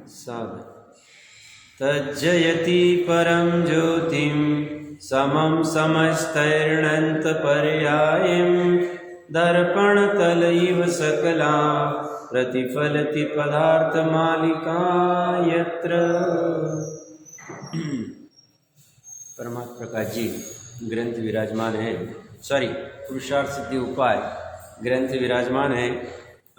सब तज्जयति परम ज्योतिं समं समस्तैर्णन्तपर्यायं दर्पणतल इव सकला प्रतिफलति पदार्थमालिका यत्र। परमात्मा प्रकाश जी ग्रंथ विराजमान है, पुरुषार्थ सिद्धि उपाय ग्रंथ विराजमान है।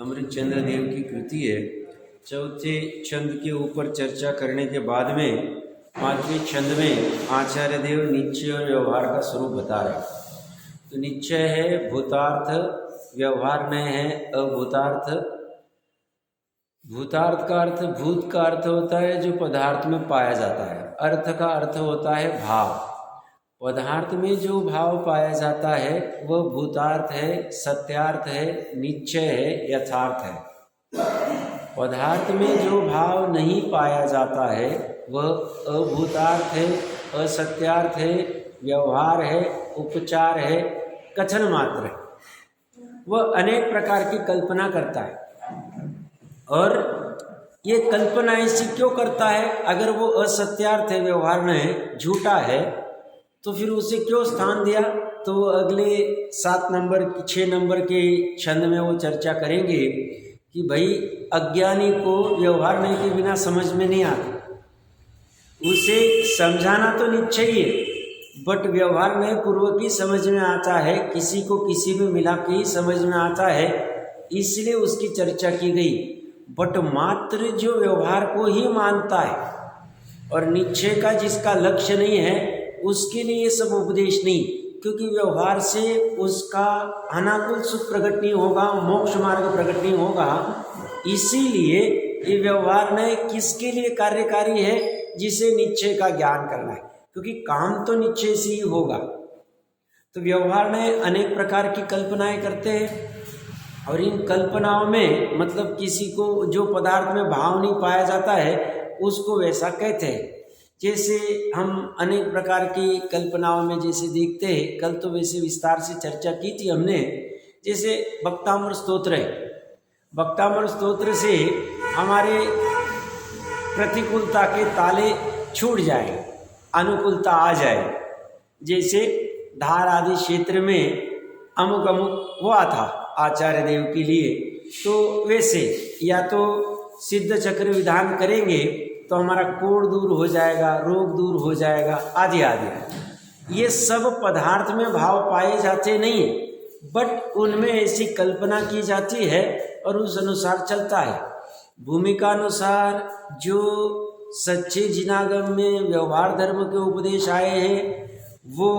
अमृत चंद्र देव की कृति है। चौथे छंद के ऊपर चर्चा करने के बाद में पांचवें छंद में आचार्य देव निश्चय और व्यवहार का स्वरूप बता रहे। तो निश्चय है भूतार्थ, व्यवहार नहीं है अभूतार्थ। भूतार्थ का अर्थ, भूत का अर्थ होता है जो पदार्थ में पाया जाता है, अर्थ का अर्थ होता है भाव। पदार्थ में जो भाव पाया जाता है वह भूतार्थ है, सत्यार्थ है, निश्चय है, यथार्थ है। पदार्थ में जो भाव नहीं पाया जाता है वह अभूतार्थ है, असत्यार्थ है, व्यवहार है, उपचार है, कथन मात्र है। वह अनेक प्रकार की कल्पना करता है। और ये कल्पना ऐसी क्यों करता है? अगर वो असत्यार्थ है, व्यवहार में झूठा है, तो फिर उसे क्यों स्थान दिया? तो अगले 7 नंबर 6 नंबर के छंद में वो चर्चा करेंगे कि भाई अज्ञानी को व्यवहार नहीं के बिना समझ में नहीं आता। उसे समझाना तो निश्चय है, बट व्यवहार नहीं पूर्वक ही समझ में आता है, किसी को किसी में मिला के ही समझ में आता है, इसलिए उसकी चर्चा की गई। बट मात्र जो व्यवहार को ही मानता है और निश्चय का जिसका लक्ष्य नहीं है उसके लिए ये सब उपदेश नहीं, क्योंकि व्यवहार से उसका अनाकुल सुख प्रकट नहीं होगा, मोक्ष मार्ग प्रकट नहीं होगा। इसीलिए ये व्यवहार ने किसके लिए कार्यकारी है? जिसे निश्चय का ज्ञान करना है, क्योंकि काम तो निश्चय से ही होगा। तो व्यवहार ने अनेक प्रकार की कल्पनाएं करते हैं और इन कल्पनाओं में मतलब किसी को जो पदार्थ में भाव नहीं पाया जाता है उसको वैसा कहते हैं। जैसे हम अनेक प्रकार की कल्पनाओं में जैसे देखते हैं, कल तो वैसे विस्तार से चर्चा की थी हमने। जैसे भक्तामृत स्तोत्र है, भक्तामृत स्तोत्र से हमारे प्रतिकूलता के ताले छूट जाए, अनुकूलता आ जाए। जैसे धार आदि क्षेत्र में अमुक अमुक हुआ था आचार्य देव के लिए, तो वैसे या तो सिद्ध चक्र विधान करेंगे तो हमारा कोढ़ दूर हो जाएगा, रोग दूर हो जाएगा, आदि आदि। ये सब पदार्थ में भाव पाए जाते नहीं है, बट उनमें ऐसी कल्पना की जाती है और उस अनुसार चलता है। भूमिका अनुसार जो सच्चे जिनागम में व्यवहार धर्म के उपदेश आए हैं वो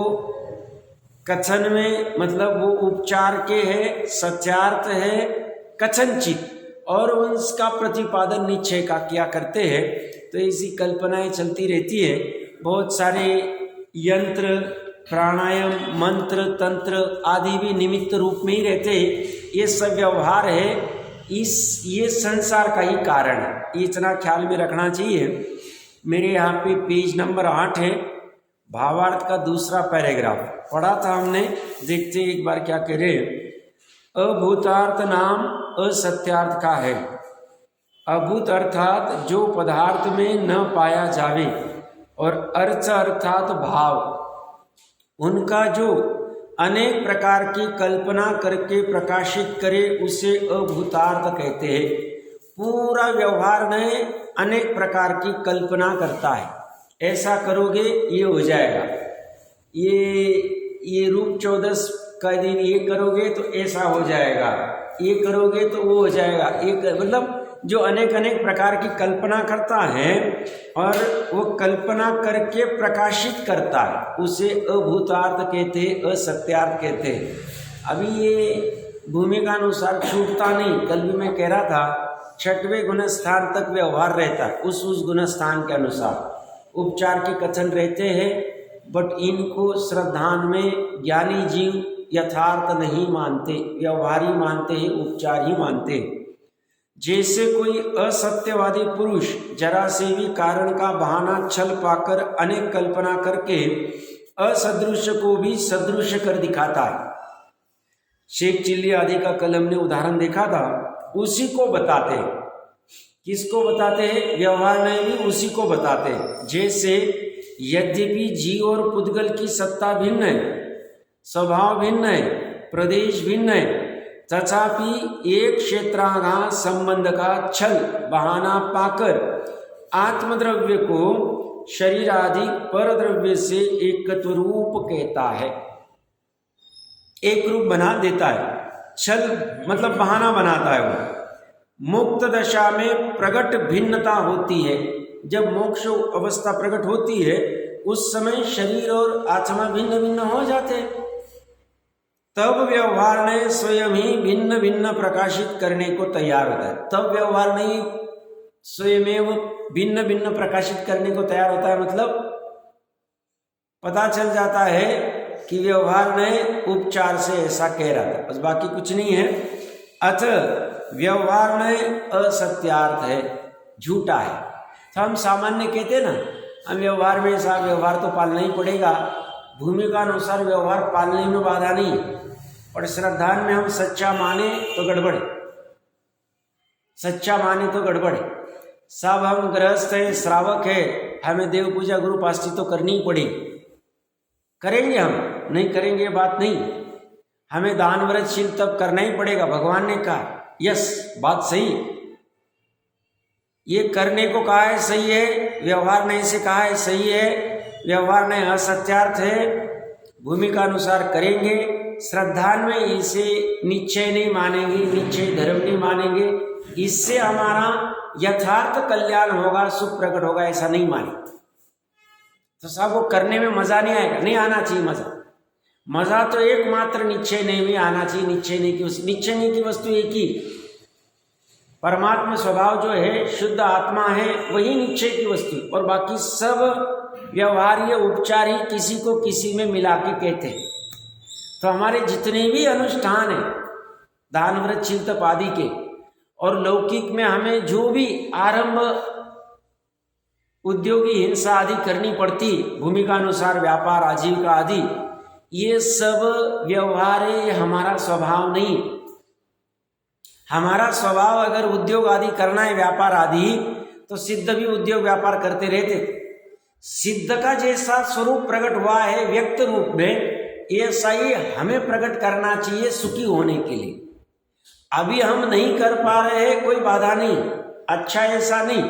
कथन में मतलब वो उपचार के है, सत्यार्थ है, कथनचित, और उसका प्रतिपादन निश्चय का क्या करते हैं। तो ऐसी कल्पनाएं चलती रहती है। बहुत सारे यंत्र, प्राणायाम, मंत्र, तंत्र आदि भी निमित्त रूप में ही रहते हैं। ये सब व्यवहार है, ये संसार का ही कारण है। इतना ख्याल में रखना चाहिए। मेरे यहाँ पे पेज नंबर 8 है, भावार्थ का दूसरा पैराग्राफ पढ़ा था हमने। देखते एक बार क्या कह रहे। अभूतार्थ नाम असत्यार्थ का है। अभूत अर्थात जो पदार्थ में न पाया जावे, और अर्थ अर्थात भाव, उनका जो अनेक प्रकार की कल्पना करके प्रकाशित करे उसे अभूतार्थ कहते हैं। पूरा व्यवहार में अनेक प्रकार की कल्पना करता है, ऐसा करोगे ये हो जाएगा, ये रूप 14 का दिन ये करोगे तो ऐसा हो जाएगा, ये करोगे तो वो हो जाएगा। मतलब जो अनेक अनेक प्रकार की कल्पना करता है और वो कल्पना करके प्रकाशित करता है, उसे अभूतार्थ कहते हैं, असत्यार्थ कहते हैं। अभी ये भूमिका अनुसार छूटता नहीं। कल भी मैं कह रहा था 6वें गुणस्थान तक व्यवहार रहता है, उस गुणस्थान के अनुसार उपचार के कथन रहते हैं, बट इनको श्रद्धान में ज्ञानी जीव यथार्थ नहीं मानते, व्यवहारी मानते हैं, उपचार ही मानते हैं। जैसे कोई असत्यवादी पुरुष जरा से भी कारण का बहाना छल पाकर अनेक कल्पना करके असदृश्य को भी सदृश्य कर दिखाता है। शेख चिल्ली आदि का कल हमने उदाहरण देखा था, उसी को बताते हैं किसको बताते हैं? व्यवहार नहीं भी उसी को बताते हैं। जैसे यद्यपि जीव और पुद्गल की सत्ता भिन्न है, स्वभाव भिन्न है, प्रदेश भिन्न है, तथापि एक क्षेत्राघात संबंध का छल बहाना पाकर आत्मद्रव्य को शरीर आदि पर द्रव्य से एकत्व रूप कहता है, एक रूप बना देता है। छल मतलब बहाना बनाता है वो। मुक्त दशा में प्रकट भिन्नता होती है। जब मोक्ष अवस्था प्रकट होती है उस समय शरीर और आत्मा भिन्न भिन्न हो जाते हैं। तब व्यवहार ने स्वयं ही भिन्न भिन्न प्रकाशित करने को तैयार होता है। तब व्यवहार नहीं स्वयं भिन्न भिन्न प्रकाशित करने को तैयार होता है। मतलब पता चल जाता है कि व्यवहार ने उपचार से ऐसा कह रहा था, बस बाकी कुछ नहीं है। अतः व्यवहार ने असत्यार्थ है, झूठा है। तो हम सामान्य कहते हैं ना, हम व्यवहार में ऐसा, व्यवहार तो पालना ही पड़ेगा, भूमिका अनुसार व्यवहार पालने में बाधा नहीं है। और श्रद्धान में हम सच्चा माने तो गड़बड़ है, सच्चा माने तो गड़बड़ है। सब हम गृहस्थ है, श्रावक है, हमें देव पूजा गुरु पास्ती तो करनी ही पड़ेगी। करेंगे हम, नहीं करेंगे बात नहीं। हमें दान व्रत शील तब करना ही पड़ेगा, भगवान ने कहा। यस, बात सही, ये करने को कहा है, सही है। व्यवहार ने इसे कहा है, सही है। व्यवहार ने असत्यार्थ है, भूमिका अनुसार करेंगे। श्रद्धान में इसे निश्चय नहीं मानेंगे, निश्चय धर्म नहीं मानेंगे, इससे हमारा यथार्थ कल्याण होगा, सुख प्रकट होगा, ऐसा नहीं माने तो सबको करने में मजा नहीं आएगा। नहीं आना चाहिए मजा। मजा तो एकमात्र निश्चय नहीं में आना चाहिए। निश्चय नहीं की वस्तु एक ही परमात्मा स्वभाव जो है, शुद्ध आत्मा है, वही निश्चय की वस्तु। और बाकी सब व्यवहार्य उपचार ही किसी को किसी में मिला के कहते हैं। तो हमारे जितने भी अनुष्ठान हैं, दान व्रत शील तप आदि के, और लौकिक में हमें जो भी आरंभ उद्योगी हिंसा आदि करनी पड़ती, भूमिका अनुसार व्यापार आजीविका आदि, ये सब व्यवहार है, हमारा स्वभाव नहीं। हमारा स्वभाव अगर उद्योग आदि करना है, व्यापार आदि, तो सिद्ध भी उद्योग व्यापार करते रहते। सिद्ध का जैसा स्वरूप प्रकट हुआ है व्यक्त रूप में, ऐसा ही हमें प्रकट करना चाहिए सुखी होने के लिए। अभी हम नहीं कर पा रहे हैं, कोई बाधा नहीं, अच्छा ऐसा नहीं,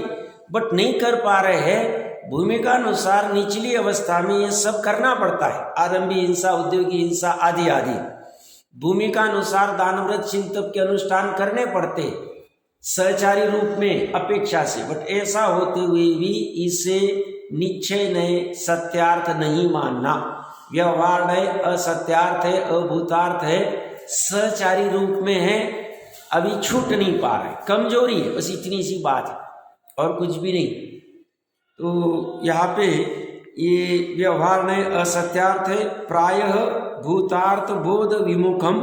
बट नहीं कर पा रहे हैं, भूमिका अनुसार निचली अवस्था में ये सब करना पड़ता है। आरंभी हिंसा, उद्योगी हिंसा आदि आदि, भूमिका अनुसार दान व्रत शील तप के अनुष्ठान करने पड़ते सहचारी रूप में अपेक्षा से। बट ऐसा होते हुए भी इसे निश्चय नहीं, सत्यार्थ नहीं मानना। व्यवहार नहीं, असत्यार्थ है, अभूतार्थ है, सहचारी रूप में है, अभी छूट नहीं पा रहे, कमजोरी है, बस इतनी सी बात है और कुछ भी नहीं। तो यहाँ पे ये व्यवहार ने असत्यार्थ है। प्रायः भूतार्थ बोध विमुखम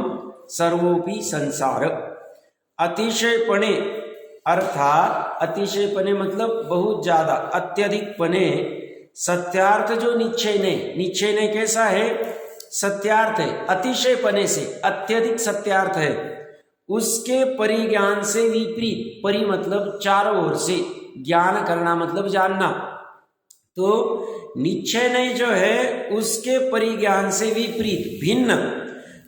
सर्वोपि संसार। अतिशयपणे अर्थात अतिशयपणे मतलब बहुत ज़्यादा, अत्यधिक पने, सत्यार्थ जो निश्चय ने कैसा है? सत्यार्थ है, अतिशयपने से अत्यधिक सत्यार्थ है, उसके परिज्ञान से विपरीत। परि मतलब चारों ओर से, ज्ञान करना मतलब जानना। तो निश्चय नहीं जो है उसके परिज्ञान से विपरीत भिन्न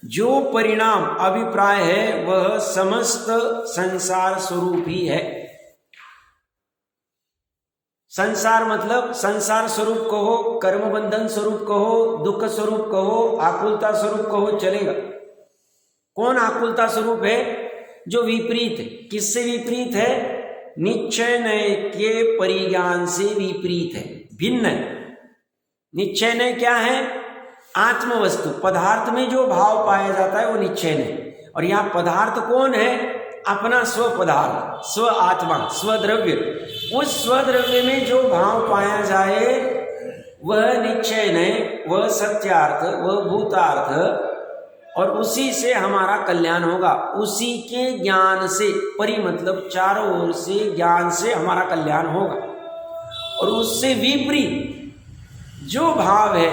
जो परिणाम अभिप्राय है वह समस्त संसार स्वरूप ही है। संसार मतलब संसार स्वरूप कहो, कर्म बंधन स्वरूप कहो, दुख स्वरूप कहो, आकुलता स्वरूप कहो, चलेगा। कौन आकुलता स्वरूप है? जो विपरीत है। किससे विपरीत है? निश्चय नय के परिज्ञान से विपरीत है, भिन्न है। निश्चय नय क्या है? आत्म वस्तु, पदार्थ में जो भाव पाया जाता है वो निश्चय नय। और यहाँ पदार्थ कौन है? अपना स्व पदार्थ, स्व आत्मा, स्वद्रव्य। उस स्वद्रव्य में जो भाव पाया जाए वह निश्चय नय, वह सत्यार्थ, वह भूतार्थ, और उसी से हमारा कल्याण होगा। उसी के ज्ञान से, परि मतलब चारों ओर से ज्ञान से हमारा कल्याण होगा। और उससे विपरीत जो भाव है,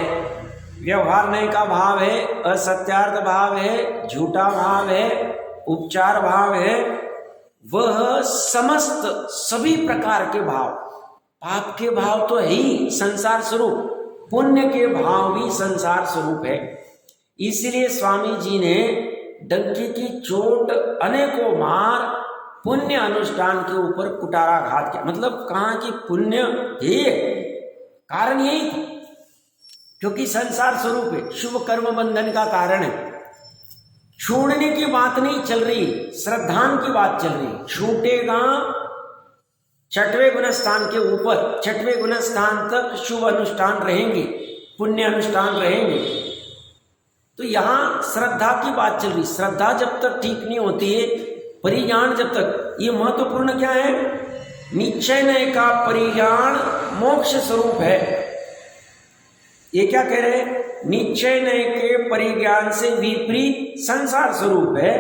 व्यवहार नहीं का भाव है, असत्यार्थ भाव है, झूठा भाव है, उपचार भाव है, वह समस्त सभी प्रकार के भाव, पाप के भाव तो है ही संसार स्वरूप, पुण्य के भाव भी संसार स्वरूप है। इसलिए स्वामी जी ने डंकी की चोट अनेकों बार पुण्य अनुष्ठान के ऊपर कुटाराघात किया। मतलब कहा कि पुण्य ही है, कारण यही था, क्योंकि संसार स्वरूप है, शुभ कर्म बंधन का कारण है। छोड़ने की बात नहीं चल रही, श्रद्धान की बात चल रही। छूटेगा छठवें गुण स्थान के ऊपर, छठवें गुण स्थान तक शुभ अनुष्ठान रहेंगे, पुण्य अनुष्ठान रहेंगे। तो यहां श्रद्धा की बात चल रही। श्रद्धा जब तक ठीक नहीं होती है, परिज्ञान जब तक, ये महत्वपूर्ण क्या है, निश्चय नय का परिज्ञान मोक्ष स्वरूप है। ये क्या कह रहे हैं, निश्चय नय के परिज्ञान से विपरीत संसार स्वरूप है,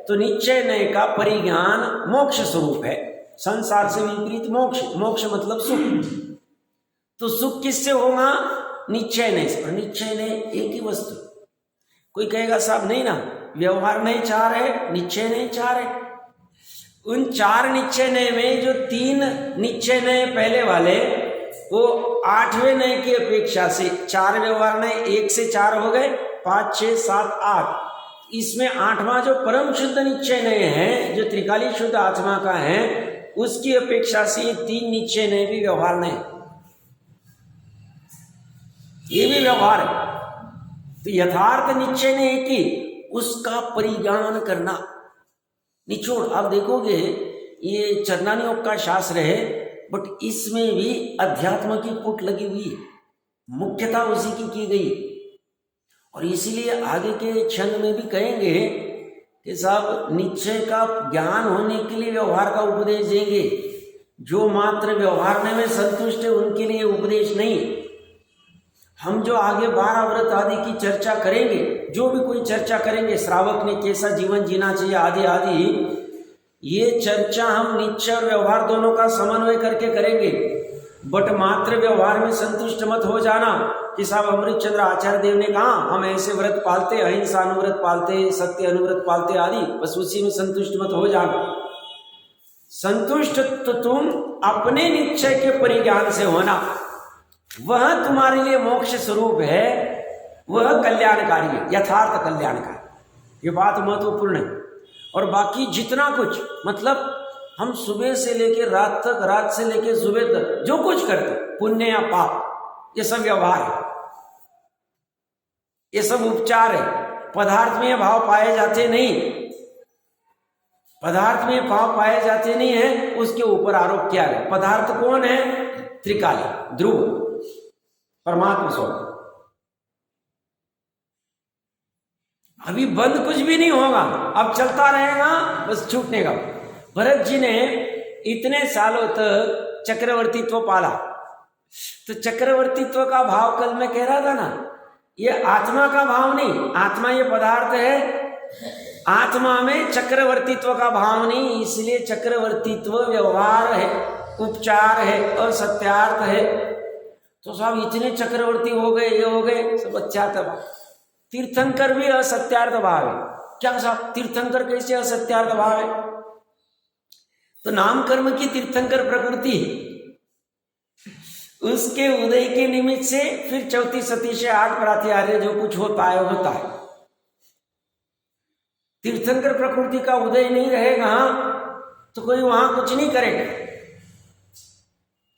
तो निश्चय नय का परिज्ञान मोक्ष स्वरूप है। संसार से विपरीत मोक्ष, मोक्ष मतलब सुख। तो सुख किससे होगा, निश्चय नय से। और निश्चय नय एक ही वस्तु। कोई कहेगा साहब नहीं ना, व्यवहार नहीं चाह रहे, निश्चय नहीं चाह रहे। उन 4 निश्चय नय में जो 3 निश्चय नय पहले वाले, वो 8वें नय की अपेक्षा से 4 व्यवहार नय 1 से 4 हो गए, 5, 6, 7, 8। इसमें 8वां जो परम शुद्ध निश्चय नय है, जो त्रिकाली शुद्ध आत्मा का है, उसकी अपेक्षा से ये 3 निश्चय नय भी व्यवहार नय, ये भी व्यवहार है। तो यथार्थ निश्चय नय की उसका परिज्ञान करना। निचोड़ आप देखोगे, ये चरणानी योग का शास्त्र है, बट इसमें भी अध्यात्म की पुट लगी हुई है, मुख्यता उसी की गई। और इसीलिए आगे के क्षण में भी कहेंगे कि साहब निश्चय का ज्ञान होने के लिए व्यवहार का उपदेश देंगे। जो मात्र व्यवहार में संतुष्ट है उनके लिए उपदेश नहीं। हम जो आगे 12 व्रत आदि की चर्चा करेंगे, जो भी कोई चर्चा करेंगे, श्रावक ने कैसा जीवन जीना चाहिए आदि आदि, ये चर्चा हम निश्चय और व्यवहार दोनों का समन्वय करके करेंगे। बट मात्र व्यवहार में संतुष्ट मत हो जाना कि साहब अमृतचंद्र आचार्य देव ने कहा हम ऐसे व्रत पालते, अहिंसा अनुव्रत पालते, सत्य अनुव्रत पालते आदि, बस उसी में संतुष्ट मत हो जाना। संतुष्ट तो तुम अपने निश्चय के परिज्ञान से होना, वह तुम्हारे लिए मोक्ष स्वरूप है, वह कल्याणकारी है, यथार्थ कल्याणकारी। ये बात महत्वपूर्ण है। और बाकी जितना कुछ, मतलब हम सुबह से लेके रात तक, रात से लेके सुबह तक जो कुछ करते, पुण्य या पाप, ये सब व्यवहार है, ये सब उपचार है। पदार्थ में भाव पाए जाते नहीं, पदार्थ में भाव पाए जाते नहीं है, उसके ऊपर आरोप किया है। पदार्थ कौन है, त्रिकाली, ध्रुव, परमात्मा स्वरूप। अभी बंद कुछ भी नहीं होगा, अब चलता रहेगा, बस छूटने का। भरत जी ने इतने सालों तक चक्रवर्तीत्व पाला, तो चक्रवर्तीत्व का भाव कल मैं कह रहा था ना, ये आत्मा का भाव नहीं, आत्मा ये पदार्थ है, आत्मा में चक्रवर्तीत्व का भाव नहीं। इसलिए चक्रवर्तीत्व व्यवहार है, उपचार है और सत्यार्थ है। तो साहब इतने चक्रवर्ती हो गए, ये हो गए, सब अच्छा था। तीर्थंकर भी असत्यार्थ भाव है। क्या साहब तीर्थंकर कैसे असत्यार्थ भाव है? तो नाम कर्म की तीर्थंकर प्रकृति, उसके उदय के निमित्त से फिर 34 सती से 8 प्रात्यार्य जो कुछ होता है होता है। तीर्थंकर प्रकृति का उदय नहीं रहेगा तो कोई वहां कुछ नहीं करेगा।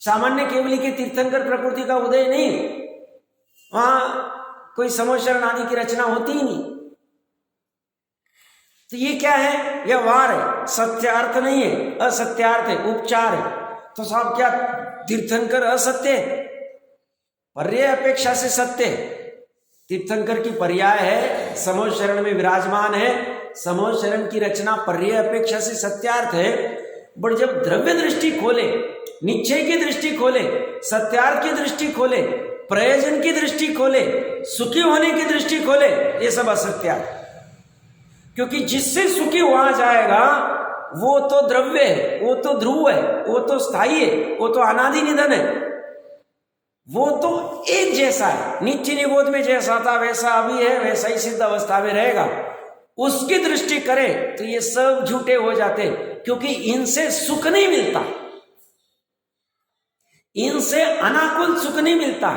सामान्य केवली के तीर्थंकर प्रकृति का उदय नहीं, वहां कोई समोशरण आदि की रचना होती ही नहीं। तो ये क्या है, व्यवहार है, सत्यार्थ नहीं है, असत्यार्थ है, उपचार है। तो साहब क्या तीर्थंकर असत्य है? पर्याय अपेक्षा से सत्य है। तीर्थंकर की पर्याय है, समोशरण में विराजमान है, समोशरण की रचना पर्याय अपेक्षा से सत्यार्थ है। बट जब द्रव्य दृष्टि खोले, निश्चय की दृष्टि खोले, सत्यार्थ की दृष्टि खोले, प्रयोजन की दृष्टि खोले, सुखी होने की दृष्टि खोले, ये सब असत्यार्थ। क्योंकि जिससे सुखी हुआ जाएगा वो तो द्रव्य है, वो तो ध्रुव है, वो तो स्थायी है, वो तो अनादि निधन है, वो तो एक जैसा है। नित्य निबोध में जैसा था वैसा अभी है, वैसा ही सिद्ध अवस्था में रहेगा। उसकी दृष्टि करें तो ये सब झूठे हो जाते। क्योंकि इनसे सुख नहीं मिलता, इनसे अनाकुल सुख नहीं मिलता।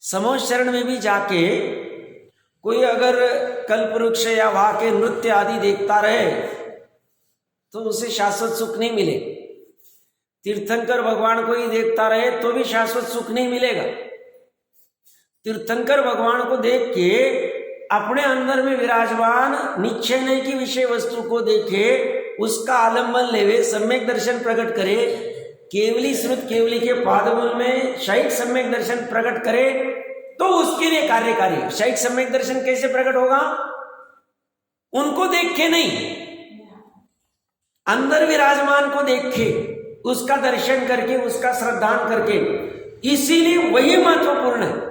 समोच्च चरण में भी जाके कोई अगर कल्पवृक्ष या वहां के नृत्य आदि देखता रहे तो उसे शाश्वत सुख नहीं मिले। तीर्थंकर भगवान को ही देखता रहे तो भी शाश्वत सुख नहीं मिलेगा। तीर्थंकर भगवान को देख के अपने अंदर में विराजमान निश्चय नहीं की विषय वस्तु को देखे, उसका आलंबन लेवे, सम्यक दर्शन प्रकट करे, केवली श्रुत केवली के पादमूल में शैक सम्यक दर्शन प्रकट करे तो उसके लिए कार्यकारी। शैक सम्यक दर्शन कैसे प्रकट होगा? उनको देख के नहीं, अंदर विराजमान को देख के, उसका दर्शन करके, उसका श्रद्धान करके। इसीलिए वही महत्वपूर्ण है।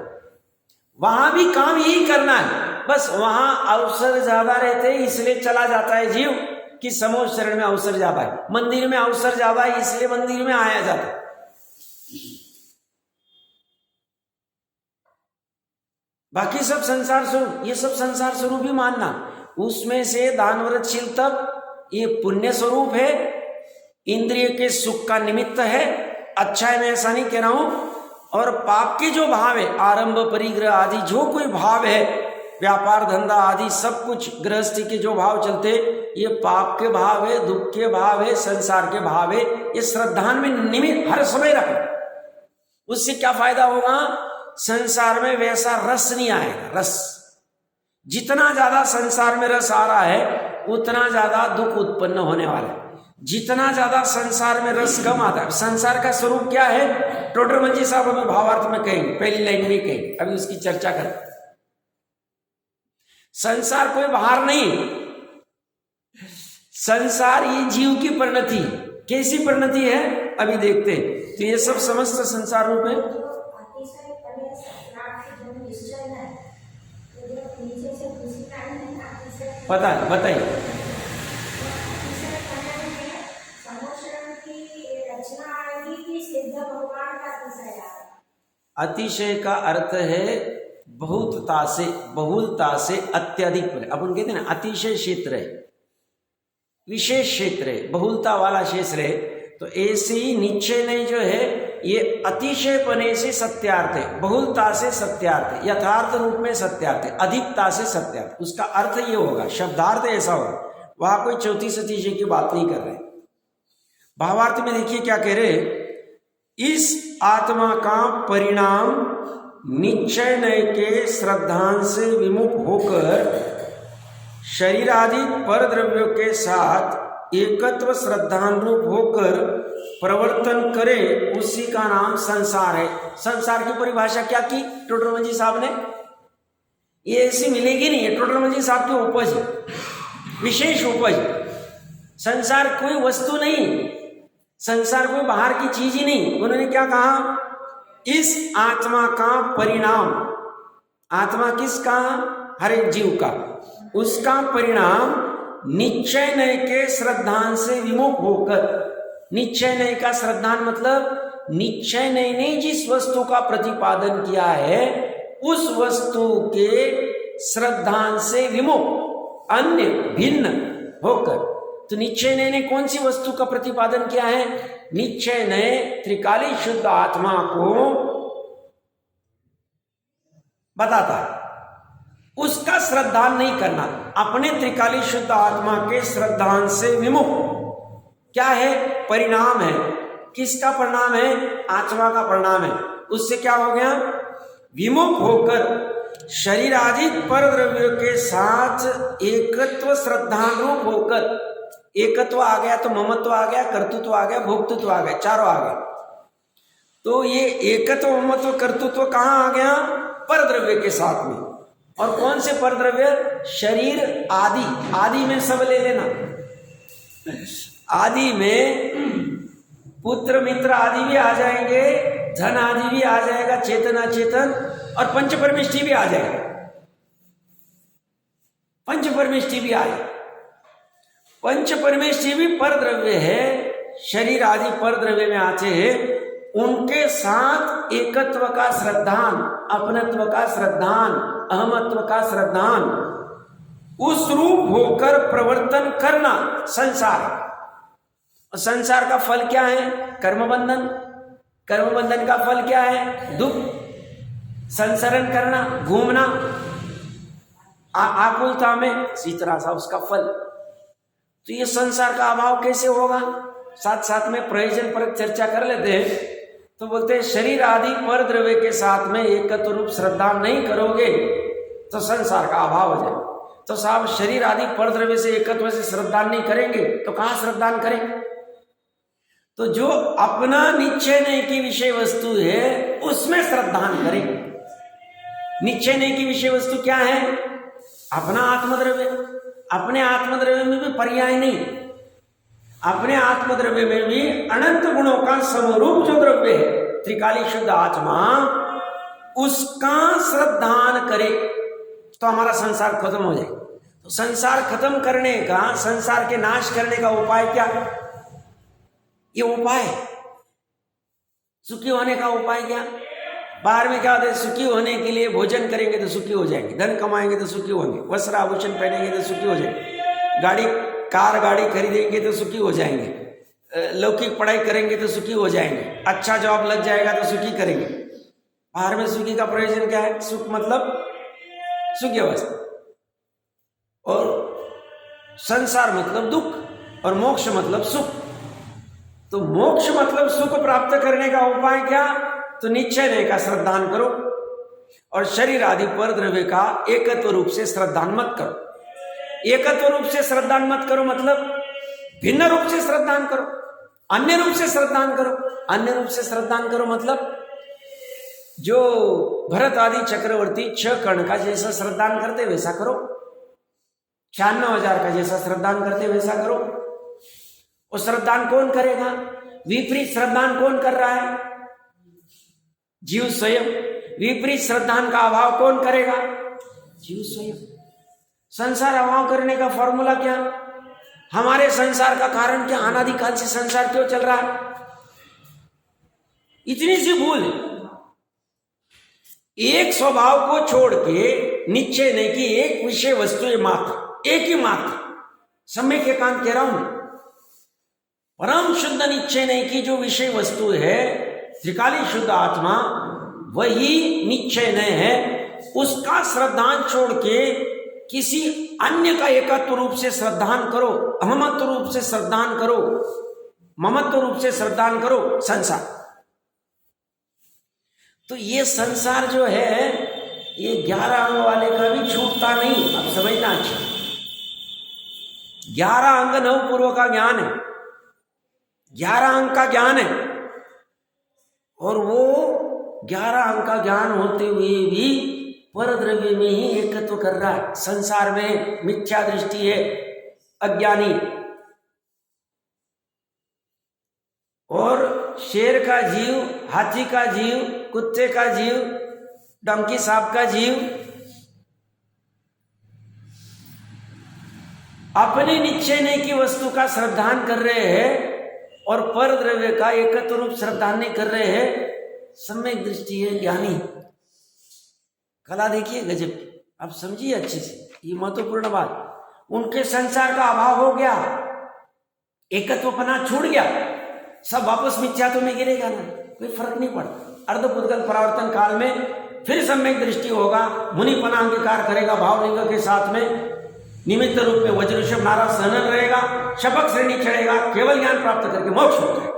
वहां भी काम यही करना है, बस वहां अवसर ज्यादा रहते इसलिए चला जाता है जीव कि समोच्च चरण में अवसर ज्यादा है, मंदिर में अवसर ज्यादा है इसलिए मंदिर में आया जाता है। बाकी सब संसार स्वरूप, ये सब संसार स्वरूप ही मानना। उसमें से दान व्रतशील तप ये पुण्य स्वरूप है, इंद्रिय के सुख का निमित्त है। अच्छा है, मैं ऐसा नहीं कह रहा हूं। और पाप के जो भाव है, आरंभ परिग्रह आदि जो कोई भाव है, व्यापार धंधा आदि सब कुछ गृहस्थी के जो भाव चलते, ये पाप के भाव है, दुख के भाव है, संसार के भाव है। ये श्रद्धान में निमित्त हर समय रखो। उससे क्या फायदा होगा? संसार में वैसा रस नहीं आएगा। रस जितना ज्यादा संसार में रस आ रहा है उतना ज्यादा दुख उत्पन्न होने वाला है। जितना ज्यादा संसार में रस कम आता है। संसार का स्वरूप क्या है? टोडरमल जी साहब हमें भावार्थ में कहेंगे, पहली लाइन में कहेंगे, अभी उसकी चर्चा करें। संसार कोई बाहर नहीं, संसार ये जीव की परिणति। कैसी परिणति है अभी देखते हैं। तो ये सब समस्त संसार रूप है। पता है, बताइए। अतिशय का अर्थ है बहुतता से, बहुलता से अत्यधिक। अपन कहते हैं ना अतिशय क्षेत्र है, विशेष क्षेत्र है, बहुलता वाला क्षेत्र है। तो ऐसे ही निश्चय नहीं जो है ये अतिशय पने से सत्यार्थ है, बहुलता से सत्यार्थ है, यथार्थ रूप में सत्यार्थ है, अधिकता से सत्यार्थ। उसका अर्थ ये होगा, शब्दार्थ ऐसा होगा। वहां कोई चौथी सतीशय की बात नहीं कर रहे। भावार्थ में देखिए क्या कह रहे, इस आत्मा का परिणाम निश्चय नय के श्रद्धांश से विमुख होकर शरीर आदि पर द्रव्यों के साथ एकत्व श्रद्धानुरूप होकर प्रवर्तन करे, उसी का नाम संसार है। संसार की परिभाषा क्या की टोडरमल जी साहब ने? ये ऐसी मिलेगी नहीं, है टोडरमल जी साहब की उपज, विशेष उपज। संसार कोई वस्तु नहीं, संसार कोई बाहर की चीज ही नहीं। उन्होंने क्या कहा? इस आत्मा का परिणाम, आत्मा किसका? हर एक जीव का, उसका परिणाम निश्चय नय के श्रद्धान से विमुख होकर। निश्चय नय का श्रद्धान मतलब निश्चय नय ने जिस वस्तु का प्रतिपादन किया है उस वस्तु के श्रद्धान से विमुख, अन्य भिन्न होकर। तो निश्चय नय ने कौन सी वस्तु का प्रतिपादन किया है? निश्चय नय त्रिकाली शुद्ध आत्मा को बताता है, उसका श्रद्धान नहीं करना। अपने त्रिकाली शुद्ध आत्मा के श्रद्धान से विमुख क्या है? परिणाम है। किसका परिणाम है? आत्मा का परिणाम है। उससे क्या हो गया? विमुख होकर शरीर आदि पर द्रव्यों के साथ एकत्व श्रद्धानुरूप होकर। एकत्व आ गया तो ममत्व आ गया, कर्तृत्व आ गया, भोक्तृत्व आ गया, चारों आ गया। तो ये एकत्व ममत्व कर्तृत्व कहाँ आ गया? पर द्रव्य के साथ में। और कौन से पर द्रव्य? शरीर आदि। आदि में सब ले लेना। आदि में पुत्र मित्र आदि भी आ जाएंगे, धन आदि भी आ जाएगा, चेतन अचेतन, और पंच परमेष्टि भी आ जाएगा। पंच परमेष्टि भी आ जाए। पंच परमेष्टि भी पर द्रव्य है, शरीर आदि पर द्रव्य में आते हैं। उनके साथ एकत्व का श्रद्धान, अपनत्व का श्रद्धान, अहमत्व का श्रद्धान, उस रूप होकर प्रवर्तन करना संसार। और संसार का फल क्या है? कर्मबंधन। कर्मबंधन का फल क्या है? दुख, संसरण करना, घूमना आकुलता में, इसी तरह सा उसका फल। तो ये संसार का अभाव कैसे होगा? साथ साथ में प्रयोजन पर चर्चा कर लेते हैं। तो बोलते हैं शरीर आदि पर द्रव्य के साथ में एकत्व रूप श्रद्धा नहीं करोगे तो संसार का अभाव हो जाए। तो साहब शरीर आदि पर द्रव्य से एकत्व से श्रद्धा नहीं करेंगे तो कहां श्रद्धा करेंगे? तो जो अपना निश्चय नहीं की विषय वस्तु है उसमें श्रद्धा करें। निश्चय नहीं की विषय वस्तु क्या है? अपना आत्मद्रव्य। अपने आत्मद्रव्य में भी पर्याय नहीं, अपने आत्मद्रव्य में भी अनंत गुणों का समरूप जो द्रव्य है त्रिकाली शुद्ध आत्मा, उसका श्रद्धान करे तो हमारा संसार खत्म हो जाए। तो संसार खत्म करने का, संसार के नाश करने का उपाय क्या है? ये उपाय सुखी होने का उपाय क्या? बाहर में क्या होता है? सुखी होने के लिए भोजन करेंगे तो सुखी हो जाएंगे, धन कमाएंगे तो सुखी होंगे, वस्त्र आभूषण पहनेंगे तो सुखी हो जाएंगे, गाड़ी खरीदेंगे तो सुखी हो जाएंगे, लौकिक पढ़ाई करेंगे तो सुखी हो जाएंगे, अच्छा जॉब लग जाएगा तो सुखी करेंगे। बाहर में सुखी का प्रयोजन क्या है? सुख मतलब सुखी अवस्था, और संसार मतलब दुख, और मोक्ष मतलब सुख। तो मोक्ष मतलब सुख प्राप्त करने का उपाय क्या? तो निश्चय नहीं का श्रद्धान करो, और शरीर आदि पर द्रव्य का एकत्व रूप से श्रद्धान मत करो। एकत्व रूप से श्रद्धान मत करो मतलब भिन्न रूप से श्रद्धान करो, अन्य रूप से श्रद्धान करो। अन्य रूप से श्रद्धान करो मतलब जो भरत आदि चक्रवर्ती 6 कर्ण का जैसा श्रद्धान करते वैसा करो, 96,000 का जैसा श्रद्धान करते वैसा करो। और श्रद्धान कौन करेगा? विपरीत श्रद्धान कौन कर रहा है? जीव स्वयं। विपरीत श्रद्धान का अभाव कौन करेगा? जीव स्वयं। संसार अभाव करने का फॉर्मूला क्या? हमारे संसार का कारण क्या? अनादिकाल से संसार क्यों चल रहा है? इतनी सी भूल। एक स्वभाव को छोड़ के निश्चय नहीं कि एक विषय वस्तु है मात्र, एक ही मात्र, सम्यक एकांत कह रहा हूं। परम शुद्ध निश्चय नहीं की जो विषय वस्तु है त्रिकाली शुद्ध आत्मा, वही निश्चय नहीं है। उसका श्रद्धान छोड़ के किसी अन्य का एकत्व रूप से श्रद्धान करो, अहमत्व रूप से श्रद्धान करो, ममत्व रूप से श्रद्धान करो संसार। तो ये संसार जो है ये 11 अंग वाले का भी छूटता नहीं। अब समझना अच्छा, 11 अंग नव पूर्व का ज्ञान है, 11 अंग का ज्ञान है, और वो 11 अंग का ज्ञान होते हुए भी पर द्रव्य में ही एकत्व कर रहा है। संसार में मिथ्या दृष्टि है, अज्ञानी। और शेर का जीव, हाथी का जीव, कुत्ते का जीव, डंकी सांप का जीव अपने निश्चय नहीं की वस्तु का श्रद्धान कर रहे हैं और पर द्रव्य का एकत्व रूप श्रद्धान नहीं कर रहे हैं। सम्यक दृष्टि है, ज्ञानी। कला देखिए गजब की, आप समझिए अच्छे से, ये महत्वपूर्ण बात। उनके संसार का अभाव हो गया, एकत्वपना छूट गया, सब वापस मिथ्यात्व में गिरेगा ना, कोई फर्क नहीं पड़ता। अर्धपुद्गल परावर्तन काल में फिर सम्यक दृष्टि होगा, मुनिपना अंगीकार करेगा, भावलिंग के साथ में निमित्त रूप में वज्रऋषभ नारा सहनन रहेगा, शपक श्रेणी चढ़ेगा, केवल ज्ञान प्राप्त करके मोक्ष होता है।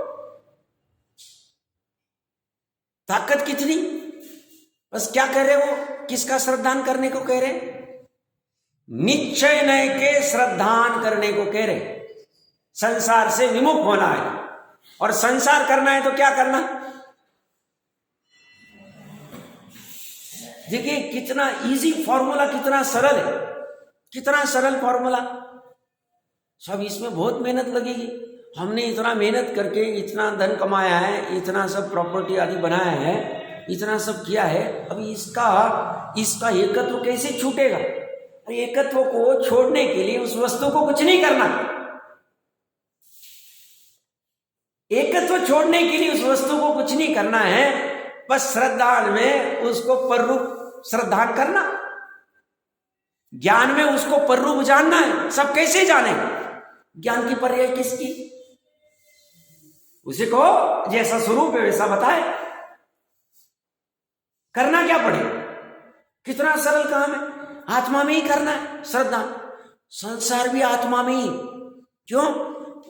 ताकत कितनी, बस क्या कह रहे हो? किसका श्रद्धान करने को कह रहे? निश्चय नय के श्रद्धान करने को कह रहे। संसार से विमुख होना है, और संसार करना है तो क्या करना? देखिए कितना इजी फॉर्मूला, कितना सरल है, कितना सरल फॉर्मूला। सब इसमें बहुत मेहनत लगेगी। हमने इतना मेहनत करके इतना धन कमाया है, इतना सब प्रॉपर्टी आदि बनाया है, इतना सब किया है, अभी इसका एकत्व कैसे छूटेगा? एकत्व को छोड़ने के लिए उस वस्तु को कुछ नहीं करना। एकत्व छोड़ने के लिए उस वस्तु को कुछ नहीं करना है, बस श्रद्धान में उसको पर रूप श्रद्धान करना। ज्ञान में उसको पररूप जानना है। सब कैसे जाने? ज्ञान की पर्याय किसकी? उसे को जैसा स्वरूप है वैसा बताए। करना क्या पड़े? कितना सरल काम है, आत्मा में ही करना है श्रद्धा। संसार भी आत्मा में ही। क्यों?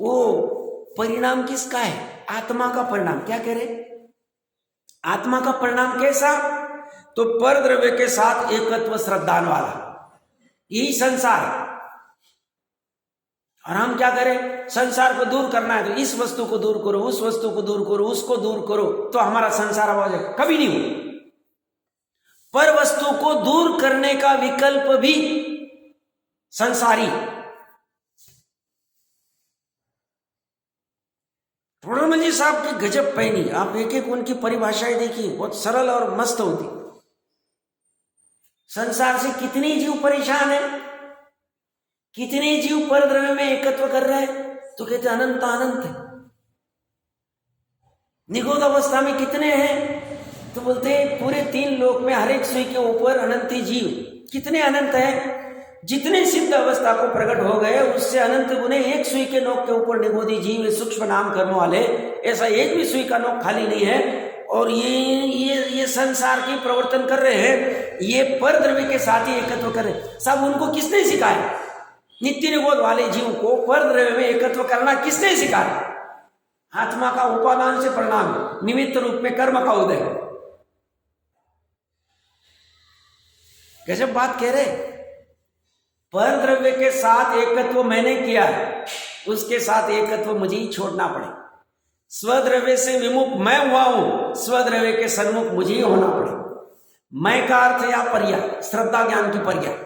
वो परिणाम किसका है? आत्मा का परिणाम। क्या कह रहे? आत्मा का परिणाम कैसा? तो पर द्रव्य के साथ एकत्व श्रद्धान वाला, यही संसार है। और हम क्या करें? संसार को दूर करना है तो इस वस्तु को दूर करो, उस वस्तु को दूर करो, उसको दूर करो, तो हमारा संसार आवाज कभी नहीं हो। पर वस्तु को दूर करने का विकल्प भी संसारी। प्रणमल जी साहब की गजब पैनी, आप एक एक उनकी परिभाषाएं देखिए, बहुत सरल और मस्त होती। संसार से कितने जीव परेशान है, कितने जीव पर द्रव्य में एकत्व कर रहे हैं, तो कहते अनंत अनंत है। निगोद अवस्था में कितने हैं, तो बोलते पूरे 3 लोक में हर एक सुई के ऊपर अनंत जीव। कितने अनंत है? जितने सिद्ध अवस्था को प्रकट हो गए उससे अनंत गुने एक सुई के नोक के ऊपर निगोदी जीव, सूक्ष्म नाम कर्म वाले, ऐसा एक भी सुई का नोक खाली नहीं है। और ये संसार की प्रवर्तन कर रहे हैं, ये पर द्रव्य के साथ ही एकत्व कर रहे। सब उनको किसने सिखाया? नित्य निगोद वाले जीव को पर द्रव्य में एकत्व करना किसने सिखाया? आत्मा का उपादान से परिणाम, निमित्त रूप में कर्म का उदय। कैसे बात कह रहे? पर द्रव्य के साथ एकत्व मैंने किया है, उसके साथ एकत्व मुझे ही छोड़ना पड़े। स्वद्रव्य से विमुख मैं हुआ हूं, स्वद्रव्य के सन्मुख मुझे ही होना पड़े। मैं का अर्थ या पर्याय, श्रद्धा ज्ञान की पर्याय।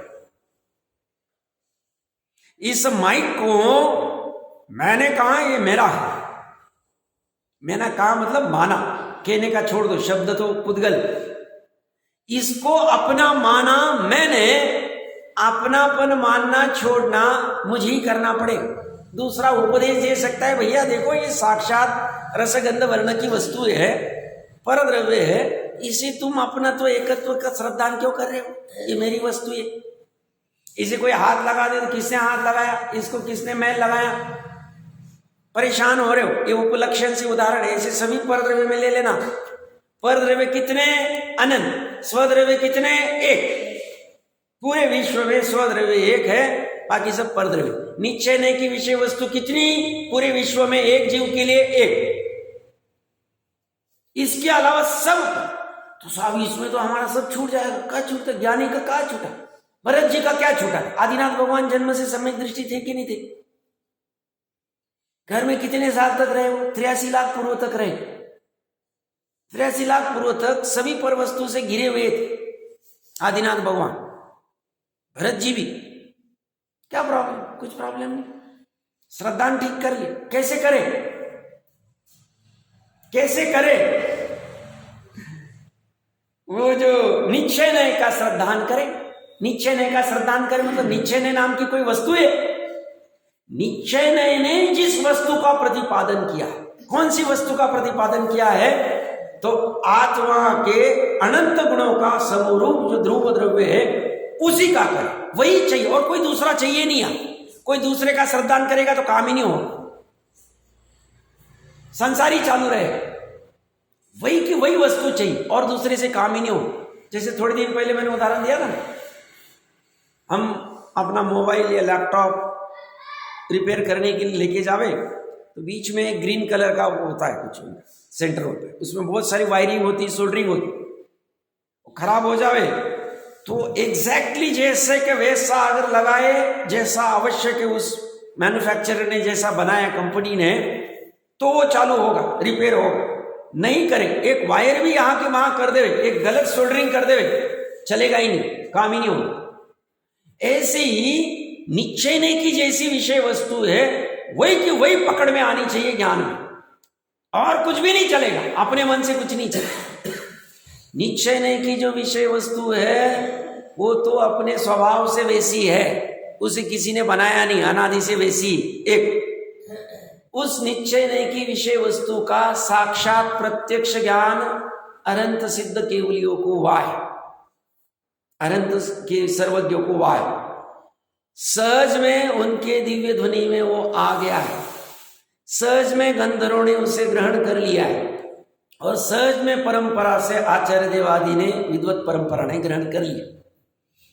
इस माइक को मैंने कहा ये मेरा है, मैंने कहा मतलब माना, कहने का छोड़ दो, शब्द तो पुद्गल। इसको अपना माना मैंने, अपनापन मानना छोड़ना मुझे ही करना पड़े। दूसरा उपदेश दे सकता है, भैया देखो ये साक्षात रसगंध वर्ण की वस्तु है, पर द्रव्य है, इसे तुम अपना तो एकत्व का श्रद्धान क्यों कर रहे हो? ये मेरी वस्तु है। इसे कोई हाथ लगा दे तो किसने हाथ लगाया, इसको किसने मैल लगाया, परेशान हो रहे हो। ये उपलक्षण से उदाहरण है, इसे सभी पर द्रव्य में ले लेना। पर द्रव्य कितने? अनंत। स्वद्रव्य कितने? एक। पूरे विश्व में स्वद्रव्य एक है, बाकी सब पर द्रव्य। निश्चय नहीं की विषय वस्तु कितनी? पूरे विश्व में एक जीव के लिए एक। इसके अलावा सब। तो साहब इसमें तो हमारा सब छूट जाएगा। क्या छूटा? ज्ञानी का क्या छूटा? भरत जी का क्या छूटा? आदिनाथ भगवान जन्म से सम्यक दृष्टि थे कि नहीं थे? घर में कितने साल तक रहे हो? 83 लाख पूर्व तक रहे। 83 लाख पूर्व तक सभी पर वस्तु से घिरे हुए थे आदिनाथ भगवान। भरत जी भी। क्या प्रॉब्लम? कुछ प्रॉब्लम नहीं। श्रद्धा ठीक कर लिए। कैसे करें? कैसे करें? वो जो निश्चय नय का श्रद्धान करें। निश्चय नय का श्रद्धान करें मतलब निश्चय नय नाम की कोई वस्तु है? निश्चय नय ने जिस वस्तु का प्रतिपादन किया, कौन सी वस्तु का प्रतिपादन किया है? तो आत्मा के अनंत गुणों का समरूप जो ध्रुव द्रव्य है उसी का करे, वही चाहिए और कोई दूसरा चाहिए नहीं। कोई दूसरे का श्रद्धान करेगा तो काम ही नहीं हो, संसारी चालू रहे। वही की वही वस्तु चाहिए और दूसरे से काम ही नहीं हो। जैसे थोड़े दिन पहले मैंने उदाहरण दिया था, हम अपना मोबाइल या लैपटॉप रिपेयर करने के लिए लेके जावे तो बीच में ग्रीन कलर का होता है, कुछ सेंटर होता है, उसमें बहुत सारी वायरिंग होती है, सोल्डरिंग होती है। खराब हो जावे तो एग्जैक्टली जैसे के वैसा अगर लगाए, जैसा आवश्यक है उस मैन्युफैक्चरर ने जैसा बनाया कंपनी ने, तो वो चालू होगा, रिपेयर होगा। नहीं करे, एक वायर भी यहां के वहां कर देवे, एक गलत सोल्डरिंग कर देवे, चलेगा ही नहीं, काम ही नहीं होगा। ऐसे ही निश्चय नहीं की जैसी विषय वस्तु है वही की वही पकड़ में आनी चाहिए ज्ञान में, और कुछ भी नहीं चलेगा, अपने मन से कुछ नहीं चलेगा। निश्चय नहीं की जो विषय वस्तु है वो तो अपने स्वभाव से वैसी है, उसे किसी ने बनाया नहीं, अनादि से वैसी। एक उस निश्चय नहीं की विषय वस्तु का साक्षात प्रत्यक्ष ज्ञान अनंत सिद्ध केवलियों को वाय, अनंत के सर्वज्ञों को वाय। सहज में उनके दिव्य ध्वनि में वो आ गया है, सहज में गंधर्वों ने उसे ग्रहण कर लिया है, और सहज में परंपरा से आचार्य देव आदि ने, विद्वत परंपरा ने ग्रहण कर लिया।